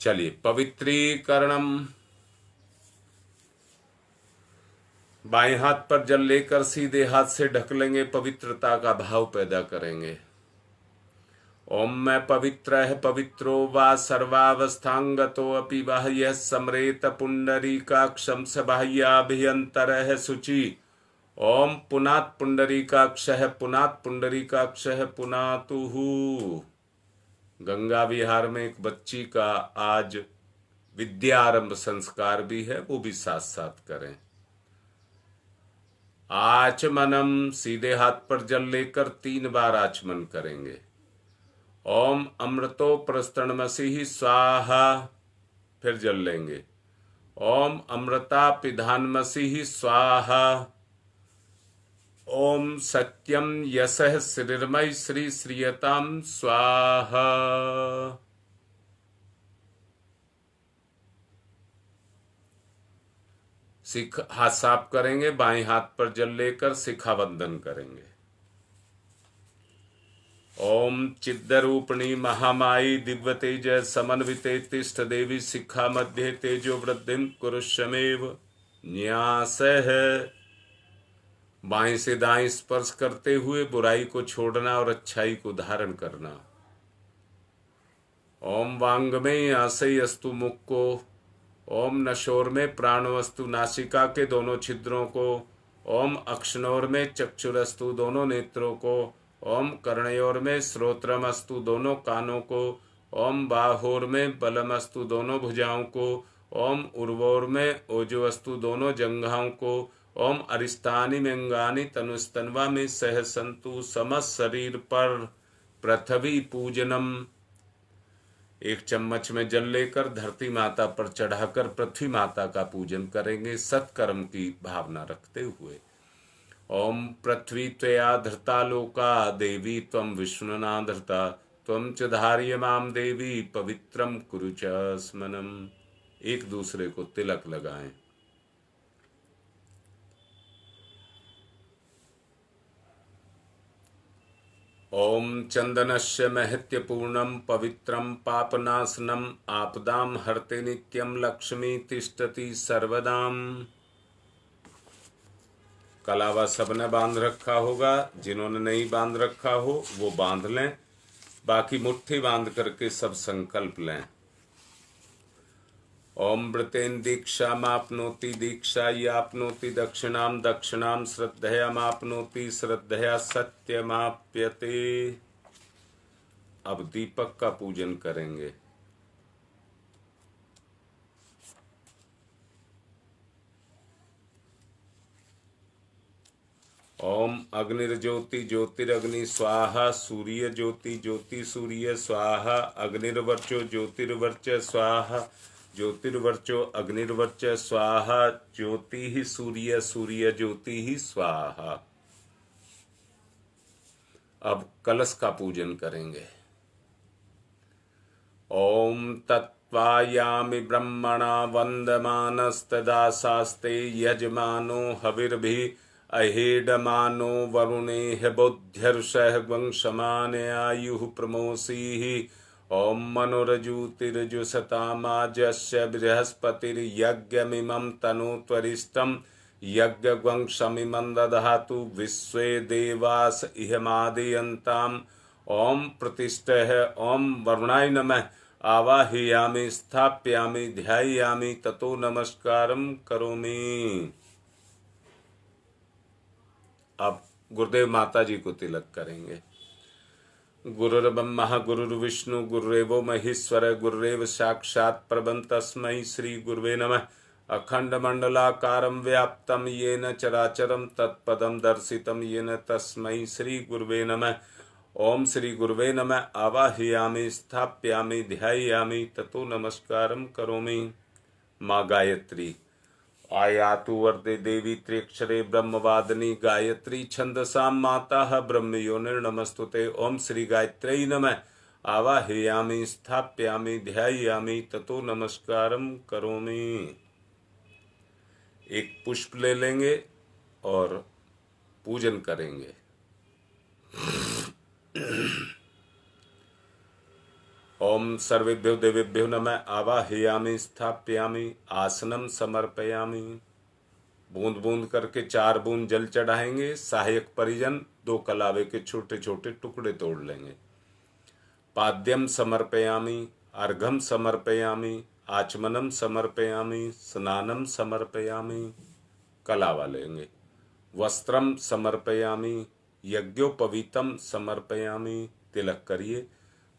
चलिए, पवित्रीकरणम। बाएं हाथ पर जल लेकर सीधे हाथ से ढक लेंगे, पवित्रता का भाव पैदा करेंगे। ओम मैं पवित्र है पवित्रो वा सर्वावस्थांगतो अपि बाह्य समरेत पुंडरीकाक्षम स बाह्याभ्यंतर है शुचि। ओम पुनात् पुंडरीकाक्ष है पुनात् पुंडरीकाक्ष है पुनातुहु। गंगा विहार में एक बच्ची का आज विद्यारंभ संस्कार भी है, वो भी साथ साथ करें। आचमनम, सीधे हाथ पर जल लेकर 3 बार आचमन करेंगे। ओम अमृतो प्रस्तरणमसि स्वाहा, फिर जल लेंगे। ओम अमृता पिधानमसि स्वाहा। ओम सत्यम यशः श्रीर्मय श्री श्रीयताम स्वाहा। हाथ साफ करेंगे, बाएं हाथ पर जल लेकर शिखा बंधन करेंगे। ओम चिद्रूपिणी महामाई दिव्य तेज समन्विते तिष्ठ देवी शिखा मध्य तेजो वृद्धिम कुरुष्यमेव। न्यास है, बाएं से दाएं स्पर्श करते हुए बुराई को छोड़ना और अच्छाई को धारण करना। ओम वांग में आशय अस्तु मुख को, ओम नशोर में प्राणवस्तु नासिका के दोनों छिद्रों को, ओम अक्षनोर में चक्षुरस्तु दोनों नेत्रों को, ओम कर्णयोर में श्रोत्रमस्तु दोनों कानों को, ओम बाहोर में बलमस्तु दोनों भुजाओं को, ओम उर्वोर में ओजोवस्तु दोनों जंघाओं को, ओम अरिष्टानि में तनुस्तन्वा में सहसंतु समस्त शरीर पर पृथ्वी पूजनम। एक चम्मच में जल लेकर धरती माता पर चढ़ाकर पृथ्वी माता का पूजन करेंगे सत्कर्म की भावना रखते हुए। ओम पृथ्वी त्वया धृता लोका देवी त्वं विष्णुना धृता त्वं च धार्यमां देवी पवित्रम कुरु च स्मनम। एक दूसरे को तिलक लगाएं। ओम चंदनस्य महत्यपूर्णं पवित्रं पापनाशनम आपदाम हरते नित्यम लक्ष्मी तिष्ठति सर्वदाम। कलावा सबने बांध रखा होगा, जिन्होंने नहीं बांध रखा हो वो बांध लें, बाकी मुट्ठी बांध करके सब संकल्प लें। ओम व्रतेन दीक्षा मापनोति दीक्षा यापनोति दक्षिणाम दक्षिणाम श्रद्धया मापनोति श्रद्धया सत्यमाप्यते। अब दीपक का पूजन करेंगे। ओम अग्निर्ज्योति ज्योतिरग्नि स्वाहा सूर्य ज्योति ज्योति सूर्य स्वाहा अग्निर्वर्चो ज्योतिर्वर्च स्वाहा ज्योतिर्वर्चो अग्निर्वर्च स्वाहा ज्योति ही सूर्य सूर्य ज्योति ही स्वाहा। अब कलश का पूजन करेंगे। ओम तत्वायामि ब्रह्मणा वंदमानस्तदा शास्ते यजमानो हविर्भि अहेडमानो वरुणे बुद्ध्यर्षः वंशमाने आयुः प्रमोषीः। ओम मनोरजुतिरजुसतामाजस्य बृहस्पतिर्यज्ञमिमं तनोत्वरिष्टं यज्ञवंशमिमं दधातु विश्वे देवास इहमादयन्ताम्। ओम प्रतिष्ठः ओम वरुणाय नमः आवाहयामि स्थापयामि ध्यायामि ततो नमस्कारं करोमि। अब गुरुदेव माता जी को तिलक करेंगे। गुरुर्ब्रह्मा गुरुर्विष्णु गुरुरेवो महेश्वर गुरुरेव साक्षात् परब्रह्म तस्मै श्री गुरुवे नमः। अखंड मंडलाकारं व्याप्तं येन चराचरं तत्पदं दर्शितं येन तस्मै श्री गुरुवे नमः। ओम श्री गुरुवे नमः आवाहयामि स्थापयामि ध्यायामि ततो नमस्कारं करोमि। माँ गायत्री आयातु वरदे देवी त्र्यक्षरे ब्रह्मवादिनी गायत्री छंदसां माता ब्रह्मयोनिर्नमस्तुते। ओम श्री गायत्र्यै नमः आवाहयामि स्थापयामि ध्यायामि ततो नमस्कारं करोमि। एक पुष्प ले लेंगे और पूजन करेंगे। ओम सर्वेभ्यो देवेभ्यो नमः आवाहयामि स्थापयामि आसनम समर्पयामि। बूंद बूंद करके 4 बूंद जल चढ़ाएंगे। सहायक परिजन 2 कलावे के छोटे छोटे टुकड़े तोड़ लेंगे। पाद्यम समर्पयामि अर्घम समर्पयामि आचमनम समर्पयामि स्नानम समर्पयामि। कलावा लेंगे। वस्त्रम समर्पयामि यज्ञोपवीतम समर्पयामि। तिलक करिए।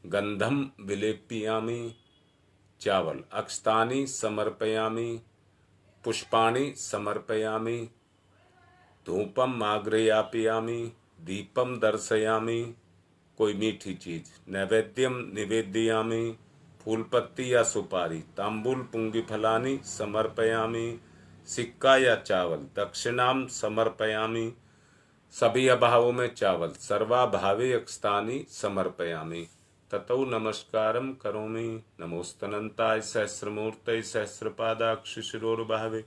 गंधम विलेप्यामि चावल अक्षतानि समर्पयामि पुष्पाणि समर्पयामि धूपम आग्रयापयामि दीपम दर्शयामि। कोई मीठी चीज नैवेद्यम निवेदयामि फूल पत्ती या सुपारी तांबूल पुंगी फलानि समर्पयामि। सिक्का या चावल दक्षिणाम समर्पयामि। सभी अभावों में चावल सर्वाभावे अक्षतानि समर्पयामि ततो नमस्कारं करोमि। नमोस्तनंताय सहस्रमूर्तये सहस्रपादाक्षिशिरोर्भावे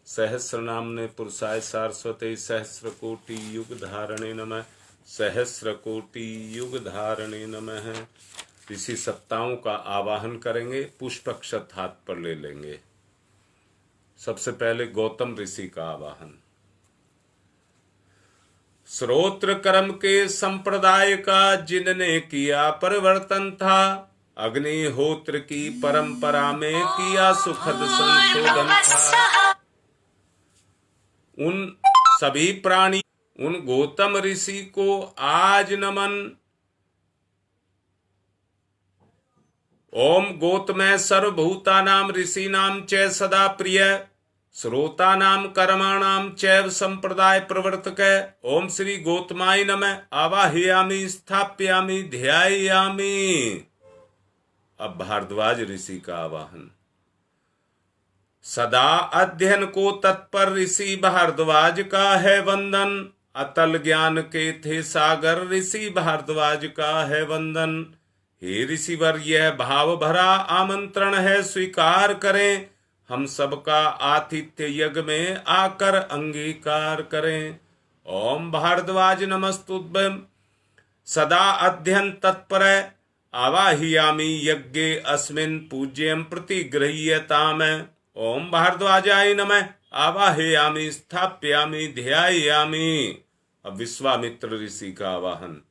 सहस्रनाम्ने पुरुषाय सारस्वते सहस्रकोटि युग धारणे नमः। सहस्रकोटि युग धारणे नमः। ऋषि सत्ताओं का आवाहन करेंगे। पुष्पक्षत हाथ पर ले लेंगे। सबसे पहले गौतम ऋषि का आवाहन। श्रोत्र कर्म के संप्रदाय का जिनने किया परिवर्तन था, अग्निहोत्र की परंपरा में किया सुखद संशोधन था। उन सभी प्राणी, उन गौतम ऋषि को आज नमन। ओम गौतमे सर्वभूतानां ऋषीणां च सदा प्रिय, श्रोतानां कर्माणां चैव संप्रदाय प्रवर्तक। ओम श्री गौतमाय नमः। आवाहयामि, स्थापयामि, ध्यायामि। अब भारद्वाज ऋषि का आवाहन। सदा अध्ययन को तत्पर ऋषि भारद्वाज का है वंदन, अतल ज्ञान के थे सागर ऋषि भारद्वाज का है वंदन। हे ऋषिवर, यह भाव भरा आमंत्रण है, स्वीकार करें, हम सबका आतिथ्य यज्ञ में आकर अंगीकार करें। ओम भारद्वाज नमस्तुभ्यं, सदा अध्ययन तत्पर, आवाहयामि यज्ञे अस्मिन् पूज्यं प्रतिगृह्यताम्। ओम भारद्वाजाय नमः। आवाहयामि, स्थापयामि, ध्यायामि। अब विश्वामित्र ऋषि का आवाहन।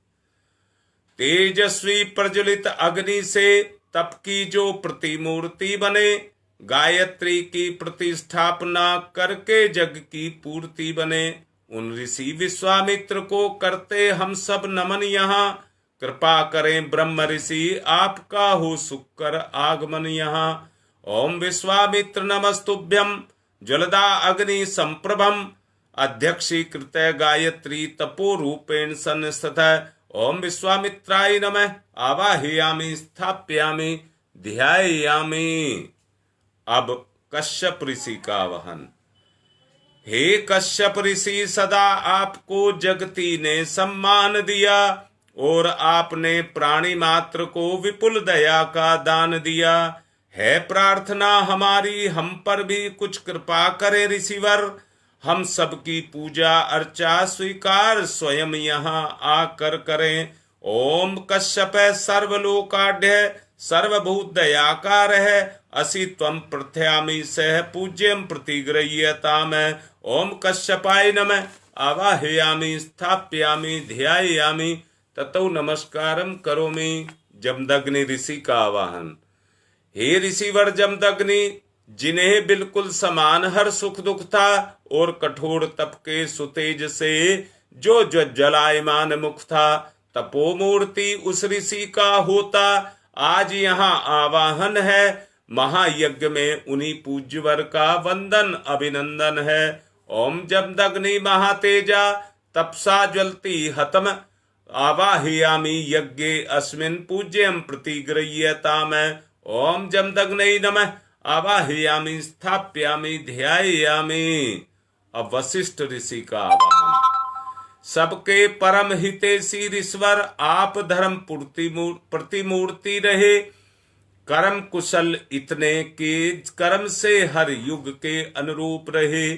तेजस्वी प्रज्वलित अग्नि से तप की जो प्रतिमूर्ति बने, गायत्री की प्रतिष्ठापना करके जग की पूर्ति बने, उन ऋषि विश्वामित्र को करते हम सब नमन। यहाँ कृपा करें ब्रह्म ऋषि, आपका हो सुकर आगमन यहाँ। ओम विश्वामित्र नमस्तुभ्यं, ज्वलदा अग्नि संप्रभम, अध्यक्षीकृत गायत्री तपो रूपेण संस्थितः। ओम विश्वामित्राय नमः। आवाहयामि, स्थापयामि, ध्यायामि। अब कश्यप ऋषि का आवाहन। हे कश्यप ऋषि, सदा आपको जगती ने सम्मान दिया और आपने प्राणी मात्र को विपुल दया का दान दिया। है प्रार्थना हमारी, हम पर भी कुछ कृपा करें ऋषिवर, हम सबकी पूजा अर्चा स्वीकार स्वयं यहाँ आकर करें। ओम कश्यप सर्वलोकाढ्य सर्वभूत दयाकार है, असि त्वं प्रथयामि सह पूज्यं प्रतिगृह्यताम्। ओम कश्यपाय नमः। आवाहयामि, स्थापयामि, ध्यायामि, ततो नमस्कारं करोमि। जमदग्नि ऋषि का आवाहन। हे ऋषिवर जमदग्नि, जिन्हें बिल्कुल समान हर सुख दुख था और कठोर तप के सुतेज से जो जलायमान मुख था, तपोमूर्ति उस ऋषि का होता आज यहाँ आवाहन है। महायज्ञ में उन्हीं पूज्यवर का वंदन अभिनंदन है। ओम जमदग्नि महातेजा, तपसा ज्वलती हतम, आवाहयामि यज्ञे अस्मिन् पूज्यं प्रतिगृह्यताम्। ओम जमदग्नै नमः। आवाहयामि, स्थापयामि, ध्यायामि। अब वशिष्ठ ऋषि का आवाहन। सबके परम हितैषी ऋषिवर, आप धर्म प्रतिमूर्ति रहे, कर्म कुशल इतने के कर्म से हर युग के अनुरूप रहे।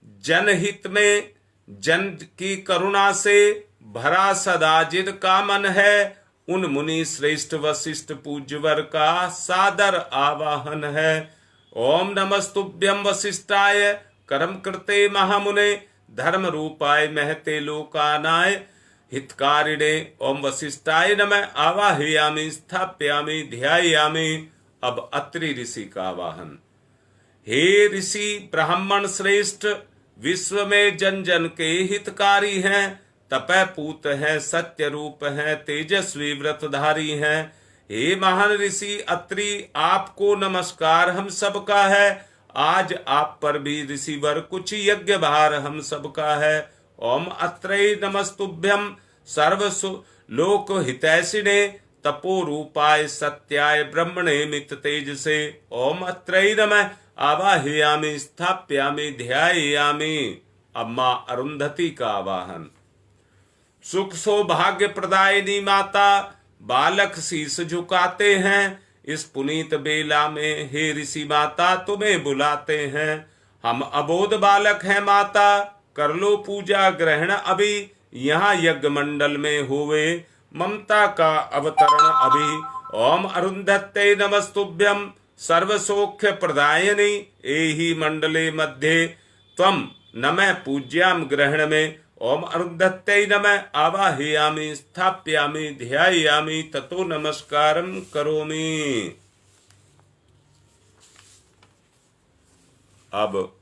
जनहित में जन की करुणा से भरा सदा जिद का मन है, उन मुनि श्रेष्ठ वशिष्ठ पूज्यवर का सादर आवाहन है। ओम नमस्तुभ्यं वशिष्ठाय, कर्म कृते महामुने, धर्म रूपाय महते लोकानाय हितकारिणे। ओम वशिष्ठाय नमः। आवाहयामि, स्थापयामि, ध्यायामि। अब अत्रि ऋषि का आवाहन। हे ऋषि ब्राह्मण श्रेष्ठ, विश्व में जन जन के हितकारी हैं, तपय पूत है, सत्य रूप है, तेजस्वी व्रतधारी हैं। हे महान ऋषि अत्रि, आपको नमस्कार हम सबका है। आज आप पर भी ऋषिवर कुछ यज्ञ भार हम सबका है। ओम अत्रै नमस्तुभ्यं, सर्व लोक हितैषिणे, तपो रूपाय सत्याय ब्रह्मणे मित तेज से। ओम अत्रै नमः। आवाहयामि, स्थापयामि, ध्यायामि। अब मां अरुंधति का आवाहन। सुख सौभाग्य प्रदायिनी माता, बालक शीश झुकाते हैं, इस पुनीत बेला में हे ऋषि माता तुम्हें बुलाते हैं। हम अबोध बालक हैं माता, कर लो पूजा ग्रहण अभी, यहाँ यज्ञ मंडल में होवे ममता का अवतरण अभी। ओम अरुंधत्ते नमस्तुभ्यं, सर्वसौख्य प्रदायिनी एहि मंडले मध्ये त्वं नमः पूज्याम ग्रहण में। ओम अरुंधत्यै नमः आवाहयामि स्थापयामि ध्यायामि ततो नमस्कारं करोमि। अब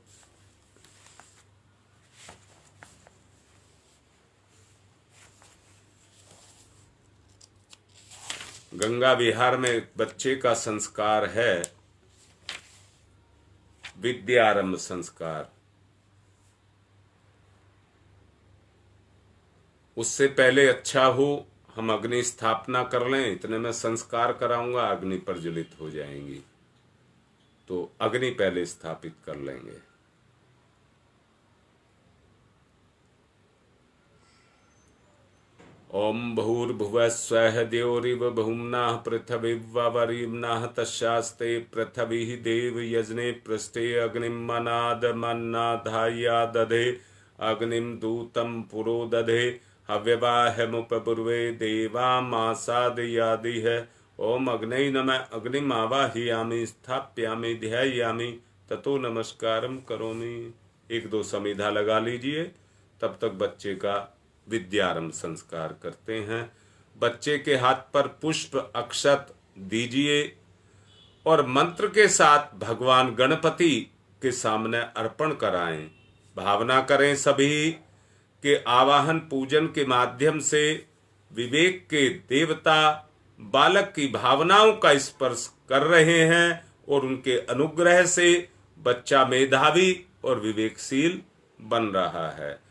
गंगा विहार में बच्चे का संस्कार है विद्यारंभ संस्कार। उससे पहले अच्छा हो हम अग्नि स्थापना कर लें, इतने में संस्कार कराऊंगा, अग्नि प्रज्वलित हो जाएंगी, तो अग्नि पहले स्थापित कर लेंगे। ओम भूर्भुवः स्वः द्यौरिव भूम्नाः पृथिवीवरीम्नाः तस्यास्ते पृथिवी देव यजने पृष्ठे अग्निं मनादमन्नाधाया दधे अग्निं दूतं पुरो दधे हव्यवाहमुपपूर्वे देवामासादयादिः। ओम अग्नै नमः अग्निम आवाहयामि स्थापयामि ध्यायामि ततो नमस्कारम करोमि। एक दो समिधा लगा लीजिए, तब तक बच्चे का विद्यारंभ संस्कार करते हैं। बच्चे के हाथ पर पुष्प अक्षत दीजिए और मंत्र के साथ भगवान गणपति के सामने अर्पण कराएं। भावना करें सभी के आवाहन पूजन के माध्यम से विवेक के देवता बालक की भावनाओं का स्पर्श कर रहे हैं और उनके अनुग्रह से बच्चा मेधावी और विवेकशील बन रहा है।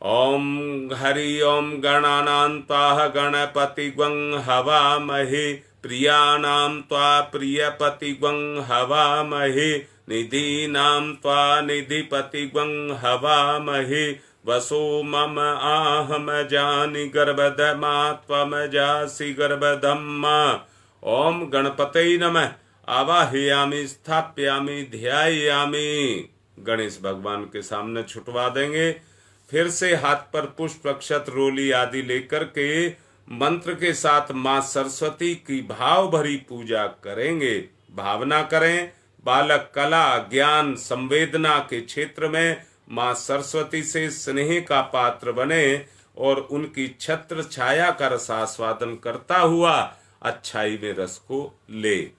ओम हरि ओम गणानान्ताः गणपतिग्वं हवामहे प्रियाणां त्वा प्रियपतिग्वं हवामहे निधीनां त्वा निधिपतिग्वं हवामहे वसो मम आहम जानि गर्भधमा त्वम जासि गर्भधम्मा। ओम गणपतये नमः आवाहयामि स्थापयामि ध्यायामि। गणेश भगवान के सामने छुटवा देंगे। फिर से हाथ पर पुष्प अक्षत रोली आदि लेकर के मंत्र के साथ मां सरस्वती की भाव भरी पूजा करेंगे। भावना करें बालक कला ज्ञान संवेदना के क्षेत्र में मां सरस्वती से स्नेह का पात्र बने और उनकी छत्र छाया का रसास्वादन करता हुआ अच्छाई में रस को ले।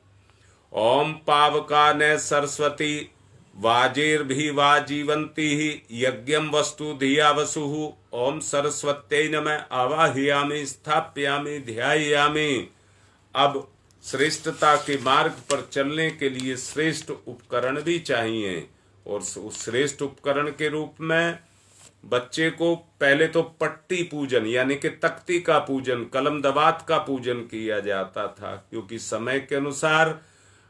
ओम पावकाने सरस्वती वाजेर्भि वाजीवंती यज्ञम वस्तु धिया वसुः। ओम सरस्वत्यै नमः आवाहयामि स्थापयामि ध्यायामि। अब श्रेष्ठता के मार्ग पर चलने के लिए श्रेष्ठ उपकरण भी चाहिए और उस श्रेष्ठ उपकरण के रूप में बच्चे को पहले तो पट्टी पूजन यानी कि तख्ती का पूजन, कलम दवात का पूजन किया जाता था, क्योंकि समय के अनुसार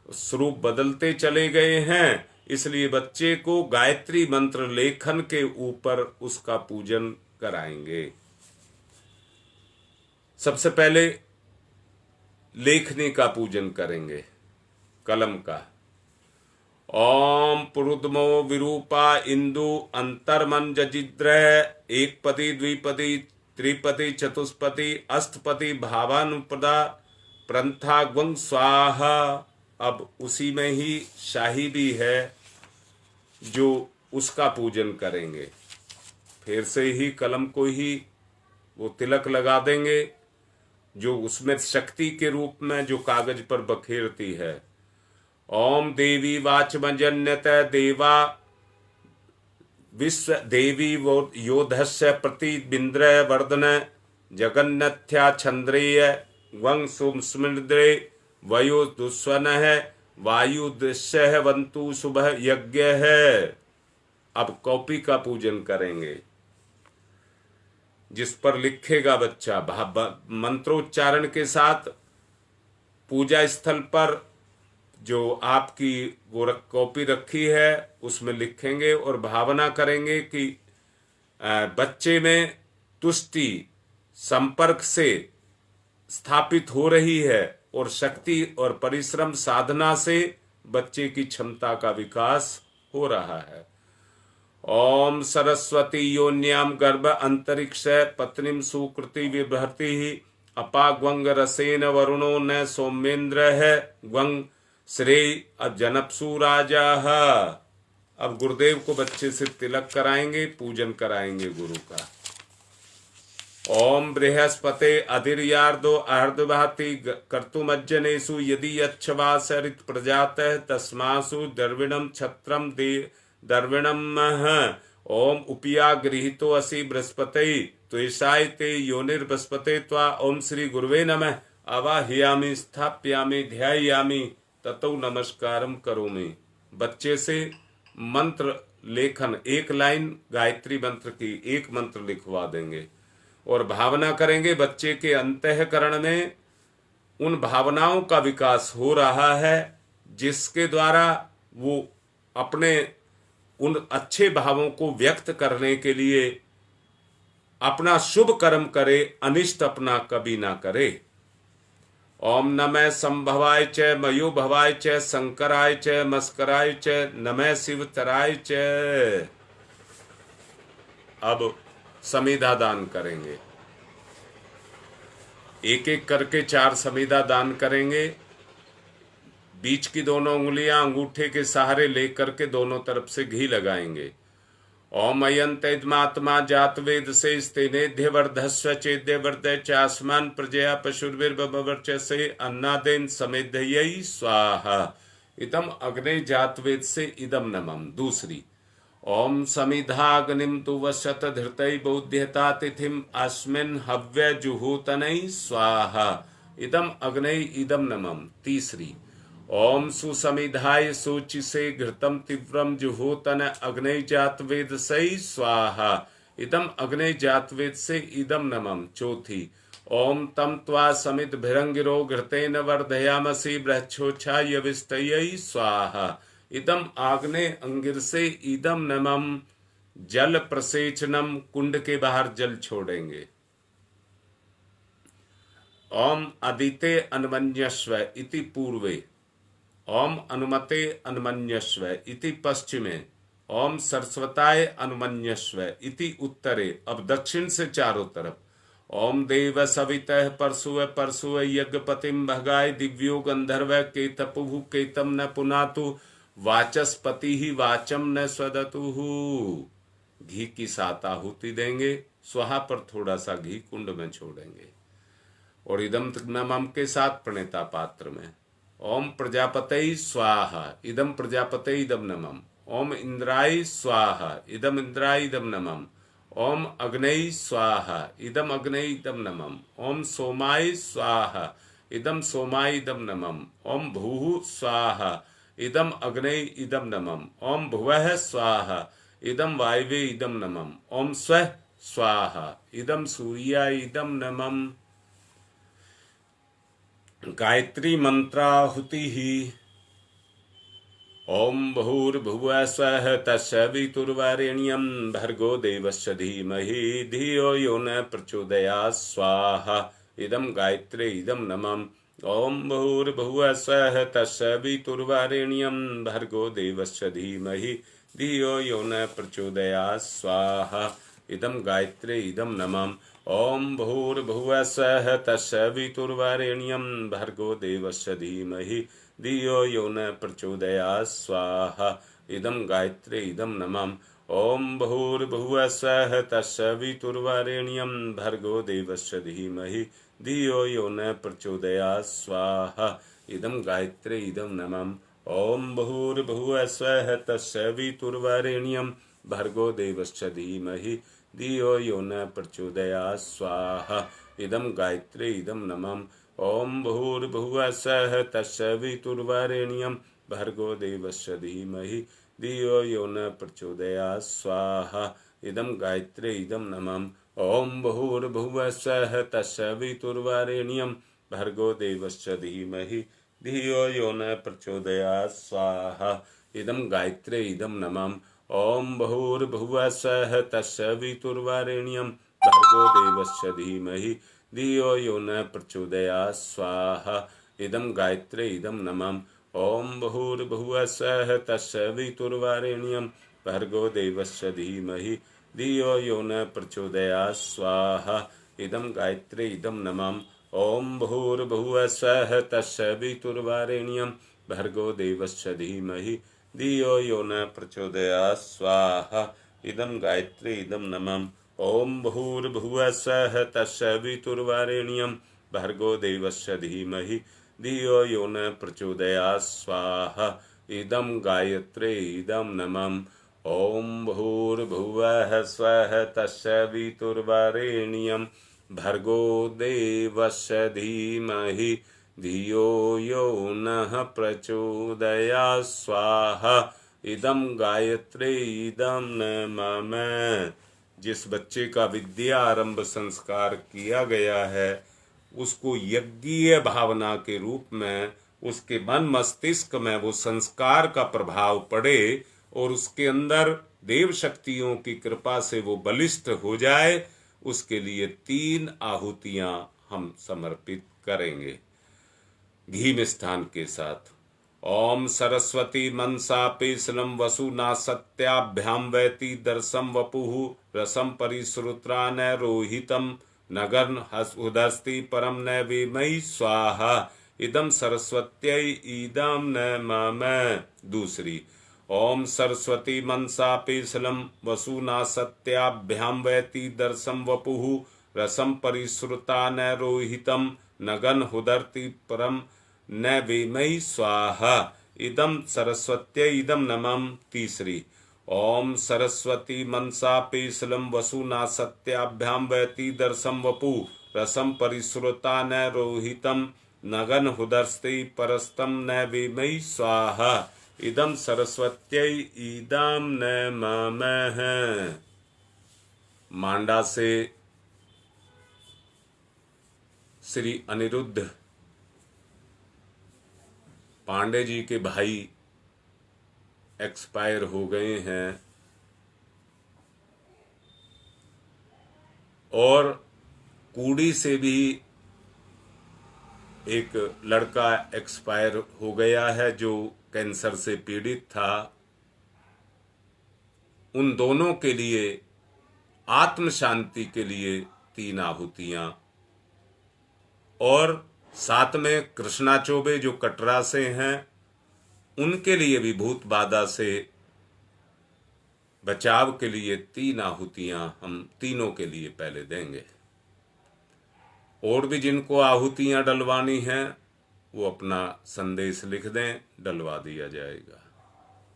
स्वरूप बदलते चले गए हैं। इसलिए बच्चे को गायत्री मंत्र लेखन के ऊपर उसका पूजन कराएंगे। सबसे पहले लेखनी का पूजन करेंगे, कलम का। ओम पुरुदमो विरूपा इंदु अंतर्मन जजिद्र एकपति द्विपति त्रिपति चतुष्पति अष्टपति भावानुपदा प्रंथा ग्वं स्वाहा। अब उसी में ही शाही भी है जो उसका पूजन करेंगे। फिर से ही कलम को ही वो तिलक लगा देंगे जो उसमें शक्ति के रूप में जो कागज पर बखेरती है। ओम देवी वाचमजन्यत देवा विश्व देवी वो योधस्य प्रतिबिंद्र वर्धन जगन्नथ्या छंद्रेय वंग सुस्मृद्रे वयो दुस्वन है वायु दृश्य है वंतु शुभ यज्ञ है। अब कॉपी का पूजन करेंगे जिस पर लिखेगा बच्चा मंत्रोच्चारण के साथ। पूजा स्थल पर जो आपकी वो कॉपी रखी है उसमें लिखेंगे और भावना करेंगे कि बच्चे में तुष्टि संपर्क से स्थापित हो रही है और शक्ति और परिश्रम साधना से बच्चे की क्षमता का विकास हो रहा है। ओम सरस्वती योन्याम गर्भ अंतरिक्ष पत्नीम सुकृति विभर्ति अपाग्वंग रसेन वरुणो न सौमेन्द्र है ग्वंग श्रेय अब जनपसु राजा। अब गुरुदेव को बच्चे से तिलक कराएंगे, पूजन कराएंगे गुरु का। ओम बृहस्पते अधिर्यार्दो अर्धभाति कर्तुमज्जनेषु यदि यच्छवासरित प्रजातः तस्मासु दर्विणम छत्रम दे दर्विणम। ओम उपिया गृहीतो असि बृहस्पते त्वेषाय ते योनिर्बृहस्पते त्वा। ओम श्री गुरुवे नमः। आवाहयामि स्थाप्यामि ध्यायामि ततो नमस्कारम करोमि। बच्चे से मंत्र लेखन, एक लाइन गायत्री मंत्र की एक मंत्र लिखवा देंगे और भावना करेंगे बच्चे के अंतःकरण में उन भावनाओं का विकास हो रहा है जिसके द्वारा वो अपने उन अच्छे भावों को व्यक्त करने के लिए अपना शुभ कर्म करे, अनिष्ट अपना कभी ना करे। ओम नमः संभवाय च मयो भवाय च शंकराय च मस्कराय च नमः शिवतराय च। अब समीधा दान करेंगे, एक एक करके 4 समीधा दान करेंगे। बीच की दोनों उंगलियां अंगूठे के सहारे लेकर के दोनों तरफ से घी लगाएंगे। ओम अयंतमात्मा जात वेद से स्तेनेध्य वर्धस्व चेद्य वर्ध चास्मान प्रजया पशुर्विर्वर्च से अन्नादेन समेधयी स्वाहा। इदम अग्ने जात वेद से इदम नमम। दूसरी ओम समिधाग्निम तु वशत धृतै बौध्यता तिथिम अस्मिन् हव्य जुहूतनै स्वाहा। इदम अग्ने इदम नमम। तीसरी ओम सुसमिधाय सूचि से घृतम तीव्रम जुहूतन अग्ने जात वेद से स्वाहा। इदम अग्ने जात वेद से इदम नमम। चौथी ओम तम त्वा समित भिरंगिरो घृतेन वर्धयामसि बृहच्छोच्छाय विस्तयै स्वाहा। इदम आग्ने अंगिर से इदम नमम। जल प्रसेचनम, कुंड के बाहर जल छोड़ेंगे। ओम अदिते अन्मन्यस्व इति पूर्वे। ओम अनुमते अन्मन्यस्व इति पश्चिमे। ओम सरस्वताय अनुमन्यस्व इति उत्तरे। अब दक्षिण से चारों तरफ। ओम देव सवितः परशुव परशुव यज्ञपतिम भगाय दिव्यो गंधर्व केतपुः केतम न पुनातु वाचस्पति ही वाचम न स्वदतु। घी की 7 आहुति देंगे। स्वाहा पर थोड़ा सा घी कुंड में छोड़ेंगे और इदम नमम के साथ प्रणेता पात्र में। ओम प्रजापतये स्वाहा। इदम प्रजापतये इदम नमम। ओम इंद्राय स्वाहा। इदम इंद्राय इदम नमम। ओम अग्नये स्वाहा। इदम अग्नये इदम नमम। ओम सोमाय स्वाहा। इदम सोमाय इदम नमम। ओम भूः स्वाहा। इदम अग्नये इदम नमम। ओम भुवः स्वाहा। इदम वायवे इदम नमम। ओम स्वः स्वाहा। इदम सूर्याय इदम नमम। गायत्री मंत्राहुति ही। ओम भूर्भुवः स्वः तत्सवितुर्वरेण्यं भर्गो देवस्य धीमहि धियो यो न प्रचोदयात् स्वाहा। इदम गायत्रे इदम नमः। ओम भूर्भुवः स्वः तत्सवितुर्वरेण्यं भर्गो देवस्य धीमहि धियो यो न प्रचोदयात् स्वाहा। इदम गायत्रे इदम नमः। ओम भूर्भुवः स्वः तत्सवितुर्वरेण्यं भर्गो देवस्य धीमहि धियो यो न प्रचोदयात् स्वाहा। इदम गायत्रे इदम नमः। ओम भूर्भुवः स्वः तत्सवितुर्वरेण्यं भर्गो देवस्य धीमहि धियो यो न प्रचोदयात् स्वाहा। इदम गायत्रे इदम नमः। ओम भूर्भुवः स्वः तत्सवितुर्वरेण्यं भर्गो देवस्य धीमहि धियो यो न प्रचोदयात् स्वाहा। इदम गायत्रे इदम नमः। ओम भूर्भुवः स्वः तत्सवितुर्वरेण्यं भर्गो देवस्य धीमहि धियो यो न प्रचोदयात् स्वाहा। इदम गायत्रे इदम नमः। ओम भूर्भुवः स्वः तत्सवितुर्वरेण्यं भर्गो देवस्य धीमहि धियो यो न प्रचोदयात् स्वाहा। इदम गायत्रे इदम नमः। ओम भूर्भुवः स्वः तत्सवितुर्वरेण्यं भर्गो देवस्य धीमहि धियो यो न प्रचोदयात् स्वाहा। इदम गायत्रे इदम नमः। ओम भूर्भुवः स्वः तत्सवितुर्वरेण्यं भर्गो देवस्य धीमहि धियो यो न प्रचोदयात् स्वाहा। इदम गायत्रे इदम नमः। ओम भूर्भुवः स्वः तत्सवितुर्वरेण्यं भर्गो देवस्य धीमहि धियो यो न प्रचोदयात् स्वाहा इदं गायत्री इदं नमः ओम भूर्भुवः स्वः तत्सवितुर्वरेण्यं भर्गो देवस्य धीमहि धियो यो न प्रचोदयात् स्वाहा इदं गायत्री इदं नमः ओम भूर्भुवः स्वः तत्सवितुर्वरेण्यं भर्गो देवस्य धीमहि धियो यो नः प्रचोदयात् स्वाहा इदं गायत्री इदं नमः। जिस बच्चे का विद्या आरंभ संस्कार किया गया है उसको यज्ञीय भावना के रूप में उसके मन मस्तिष्क में वो संस्कार का प्रभाव पड़े और उसके अंदर देव शक्तियों की कृपा से वो बलिष्ठ हो जाए, उसके लिए 3 आहुतियां हम समर्पित करेंगे घी मिष्ठान के साथ। ओम सरस्वती मनसा पेशलम वसुना सत्याभ्याम वैति दर्शम वपुः रसम परिश्रुत्रा न रोहितम नगर्न उदस्ति परम न विमयी स्वाहा इदम सरस्वत्यै इदम न मम। दूसरी ओम सरस्वती मनसा पेशलम वसुना सत्याभ्याम वैति दर्शम वपुः रसम परिश्रुता न रोहितम नगन हुदर्ति परम न विमयी स्वाहा इदम सरस्वत्यै इदम नमः। तीसरी ओम सरस्वती मनसा पेशलम वसुना सत्याभ्याम वैति दर्शम वपु रसम परिश्रुता न रोहितम नगन हुदर्स्ति परस्तम न विमयी स्वाहा इदम सरस्वत्यै इदम नमः। मांडा से श्री अनिरुद्ध पांडे जी के भाई एक्सपायर हो गए हैं और कूड़ी से भी एक लड़का एक्सपायर हो गया है जो कैंसर से पीड़ित था। उन दोनों के लिए आत्म शांति के लिए 3 आहुतियां और साथ में कृष्णा चौबे जो कटरा से हैं उनके लिए भी भूत बाधा से बचाव के लिए 3 आहुतियां हम तीनों के लिए पहले देंगे। और भी जिनको आहुतियां डलवानी हैं वो अपना संदेश लिख दें, डलवा दिया जाएगा।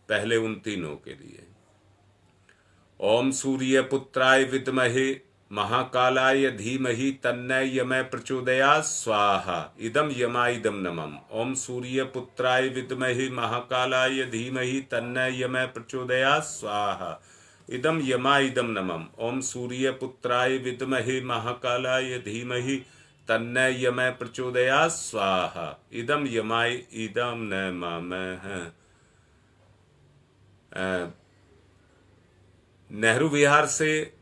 पहले उन तीनों के लिए ओम सूर्य पुत्राय विद्महे महाकालाय धीमहि तन्नो यमः प्रचोदयात् स्वाहा इदं यमाइदं नमः। ओम सूर्य पुत्राय विद्महे महाकालाय धीमहि तन्नो यमः प्रचोदयात् स्वाहा इदं यमाइदं नमः। ओम सूर्य पुत्राय विद्महे महाकालाय धीमहि तन्नो यमः प्रचोदयात् स्वाहा इदं यमाइदं नमः। नेहरू विहार से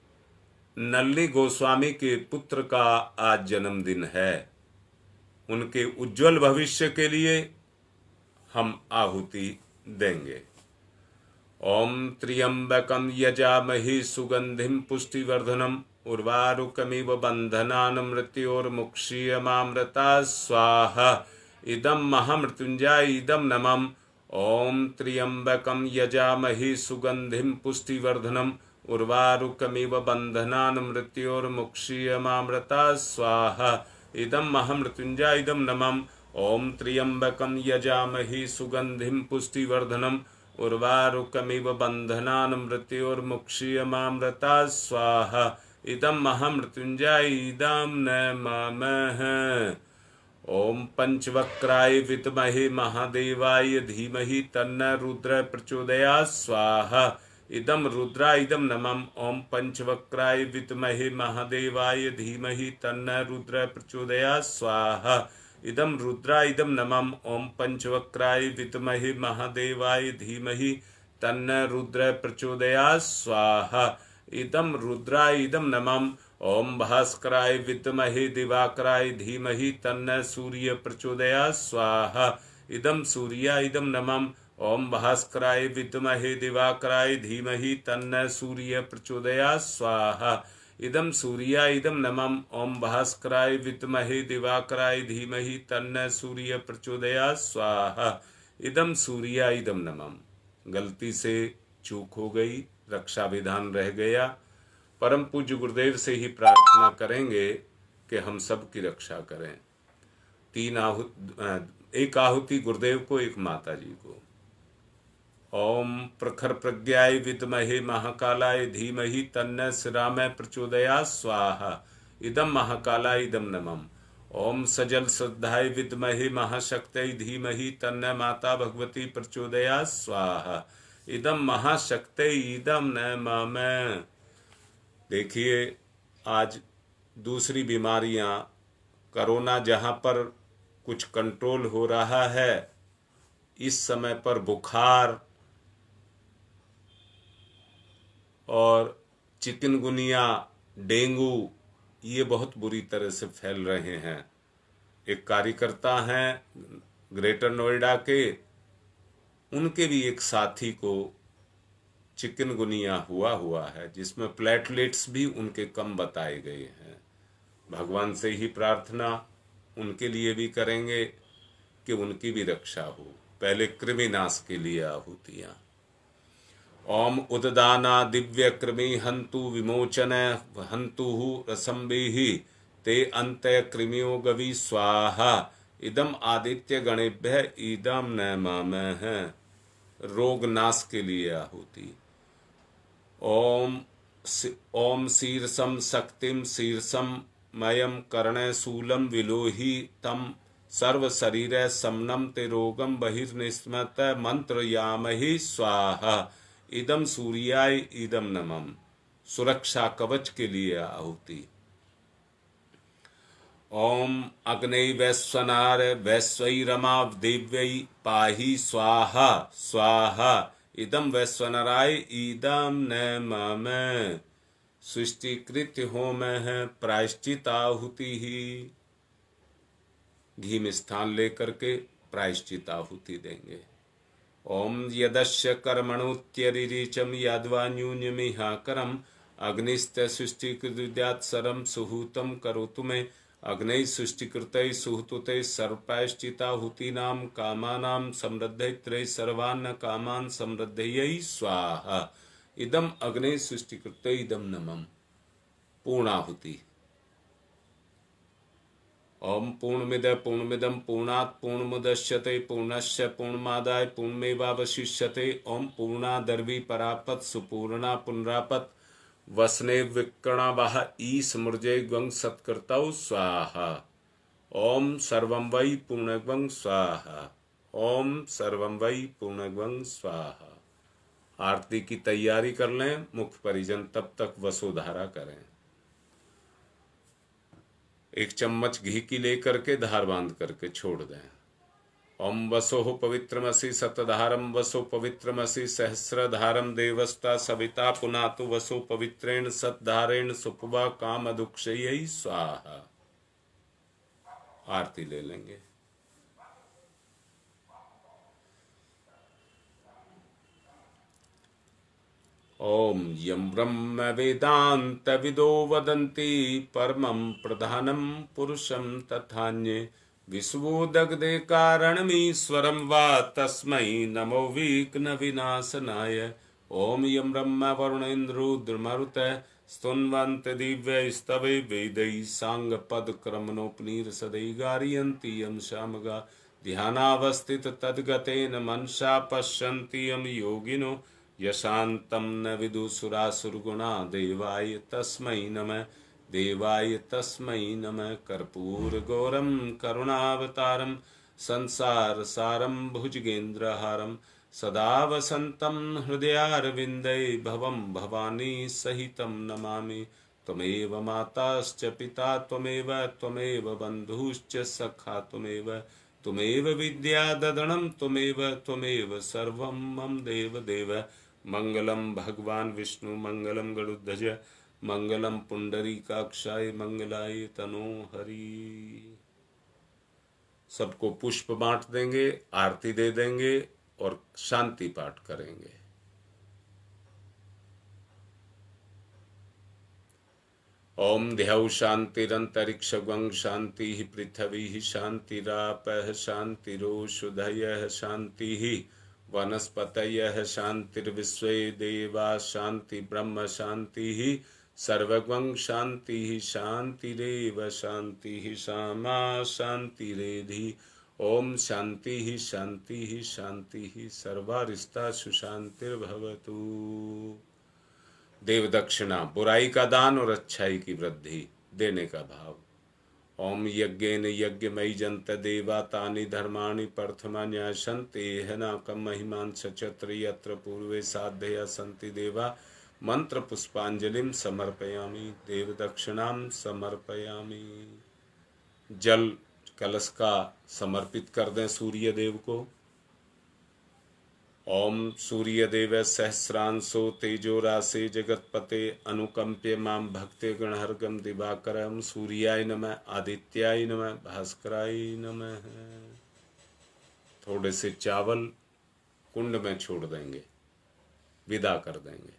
नलिनी गोस्वामी के पुत्र का आज जन्मदिन है। उनके उज्जवल भविष्य के लिए हम आहुति देंगे। ओम त्र्यंबकम यजामहे सुगंधिम पुष्टिवर्धनम उर्वारुकमिव बंधनान् मृत्योर्मुक्षीयमामृता स्वाहा इदं महामृत्युंजय इदं नमः। ओम त्र्यंबकम यजामहे सुगंधिम पुष्टिवर्धनम उर्वारुकमिव बंधनान् मृत्योर्मुक्षीयमामृता स्वाहा इदं महामृत्युंजय इदं नमः। ओम त्र्यंबकं यजामहे सुगंधिं पुष्टिवर्धनम् उर्वारुकमिव बंधनान् मृत्योर्मुक्षीयमामृता स्वाहा इदं महामृत्युंजय इदं नमः। ओम पंचवक्राय विद्महे महादेवाय धीमहि तन्नो रुद्र प्रचोदयात् स्वाहा इदं रुद्राय इदं नमः। ओम पंचवक्राय विद्महे महादेवाय धीमहि तन्नो रुद्र प्रचोदयात् स्वाहा इदं रुद्राय इदं नमः। ओम पंचवक्राय विद्महे महादेवाय धीमहि तन्नो रुद्र प्रचोदयात् स्वाहा इदं रुद्राय इदं नमः। ओम भास्कराय विद्महे दिवाकराय धीमहि तन्नो सूर्य प्रचोदयात् स्वाहा इदं सूर्याय इदं नमः। ओम भास्कराय विद्महे दिवाकराय धीमहि तन्नो सूर्य प्रचोदयात् स्वाहा इदं सूर्याय इदं नमः। ओम भास्कराय विद्महे दिवाकराय धीमहि तन्नो सूर्य प्रचोदयात् स्वाहा इदम सूर्या इदम नमम। गलती से चूक हो गई, रक्षा विधान रह गया, परम पूज्य गुरुदेव से ही प्रार्थना करेंगे कि हम सब की रक्षा करें। एक आहुति गुरुदेव को, एक माता जी को। ओम प्रखर प्रज्ञाय विद्महे महाकालाय धीमहि तन्नः श्रीरामः प्रचोदयात् स्वाहा। इदम महाकालाय इदम नमः। ओम सजल श्रद्धाय विद्महे महाशक्तये धीमहि तन्नः माता भगवती प्रचोदयात् स्वाहा। इदम महाशक्तये इदम नमः। देखिए, आज दूसरी बीमारियां, कोरोना जहां पर कुछ कंट्रोल हो रहा है, इस समय पर बुखार और चिकनगुनिया, डेंगू, ये बहुत बुरी तरह से फैल रहे हैं। एक कार्यकर्ता हैं ग्रेटर नोएडा के, उनके भी एक साथी को चिकनगुनिया हुआ है, जिसमें प्लेटलेट्स भी उनके कम बताए गए हैं। भगवान से ही प्रार्थना उनके लिए भी करेंगे कि उनकी भी रक्षा हो। पहले कृमिनाश के लिए आहुतियां। ओम उददाना दिव्य कृमि हंतु विमोचन हंतु रसंबिहि ते अंत कृमियो गवि स्वाहा। इदम आदित्य गणेभ्य इदम नमः। रोग नाश के लिए आहुति। ओम शीर्षम शक्तिम शीर्षम मयम कर्ण शूलम विलोहि तम सर्व शरीर समनम ते रोगम बहिर्निस्मत मंत्र यामहि स्वाहा। इदम सूर्याय इदम नमम। सुरक्षा कवच के लिए आहुति। ओम अग्नि वैश्वनार वैश्वैरमा देव्यै पाहि स्वाहा स्वाहा। इदम वैश्वनराय इदम नमः। सृष्टिकृत होम है प्रायश्चित आहुति ही। घी में स्थान लेकर के प्रायश्चित आहुति देंगे। ओम यदस्य कर्मणोत्यरिचम यादवा न्यून्यमिहाकरम अग्निस्त सृष्टिकृद्यात् सरम सुहूतम करोतु मे। अग्नि सृष्टिकृतै सुहूतै सर्वप्रायश्चिताहुतीनां कामानां समृद्धैत्रै सर्वान्न कामान् समृद्धयै स्वाहा। इदम अग्नि सृष्टिकृतै इदम नमः। पूर्णाहुति। ओम पूर्णमिद पूर्णमिदम पूर्णात् पूर्णमुदच्यते पूर्णस्य पूर्णमादाय पूर्णमेवावशिष्यते। ओम पूर्णादर्वी परापत सुपूर्णा पुनरापत वसने विकर्णावः ईसमृजे ग्वं सत्कृतौ स्वाहा। ओम सर्वं वै पूर्णग्वं स्वाहा। ओम सर्वं वै पूर्णग्वं स्वाहा। आरती की तैयारी कर लें। मुख्य परिजन तब तक वसुधारा करें। एक चम्मच घी की लेकर के धार बांध करके छोड़ दें। ओम वसो पवित्रमसि सतधारम वसो पवित्रमसि सहस्रधारम देवस्ता सविता पुनातु वसो पवित्रेण सतधारेण सुपवा काम दुक्षय स्वाहा। आरती ले लेंगे। ओम यम ब्रह्म वेदांत विदो वदन्ति परमं प्रधानं पुरुषं तथान्ये विश्वोदग्धे कारणमीश्वरं वा तस्मै नमो विघ्न विनाशनाय। ओम यम ब्रह्म वरुणेन्द्रुद्रमरुतः स्तुन्वन्त दिव्यैस्तवे वेदैः साङ्गपदक्रमणोपनिषदै गारयन्ति यं सामगा। ध्यानावस्थित तद्गतेन मनसा पश्यन्ति यं योगिनो यशान्तं न विदुसुरासुरगुणा। देवाय तस्मै नमः। देवाय तस्मै नमः। कर्पूरगौरं करुणावतारं संसारसारं भुजगेन्द्रहारं सदा वसन्तं हृदयारविन्दे भवं भवानी सहितं नमामि। त्वमेव माताश्च पिता त्वमेव बन्धुश्च सखा त्वमेव विद्याददनं त्वमेव सर्वं मम देव। मंगलम भगवान विष्णु मंगलम गरुड़ध्वज मंगलम पुंडरीकाक्षाय मंगलाय तनो हरि। सबको पुष्प बांट देंगे, आरती दे देंगे और शांति पाठ करेंगे। ओम ध्यौ शांतिरंतरिक्षगं शांति पृथ्वी शांतिरापः शांतिरोषधयः शांति वनस्पतयः शांतिर्विश्वे देवा शांति ब्रह्म शांति सर्वगं शांति शांतिरेव शांति सामा शांतिरेधि। ओम शांति शांति शांति सर्वारिष्टा सुशांतिर्भवतु। देव दक्षिणा बुराई का दान और अच्छाई की वृद्धि, देने का भाव। ओम यज्ञेन यज्ञमयी जंत देवा तानि धर्माणि प्रथमान्यासन्ते नाकम महिमान सचत्र यत्र पूर्वे साधया सन्ति देवा मंत्र पुष्पांजलिम समर्पयामि। देव दक्षिणाम समर्पयामि। जल कलश का समर्पित कर दें सूर्य देव को। ओम सूर्यदेव सहस्रांशो तेजोराशे जगतपते अनुकंप्य माम भक्ते गणहर्गम दिवाकरम। सूर्याय नमः, आदित्याय नमः, भास्कराय नमः। थोड़े से चावल कुंड में छोड़ देंगे, विदा कर देंगे।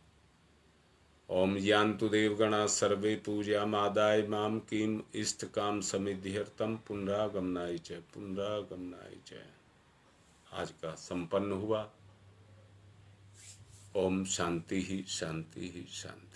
ओम यान्तु देवगणा सर्वे पूजा मादाय माम किम इष्ट काम समिध्यर्थम पुनरागमनाय च पुनरागमनाय च। आज का संपन्न हुआ। ओम शांति ही शांति ही शांति।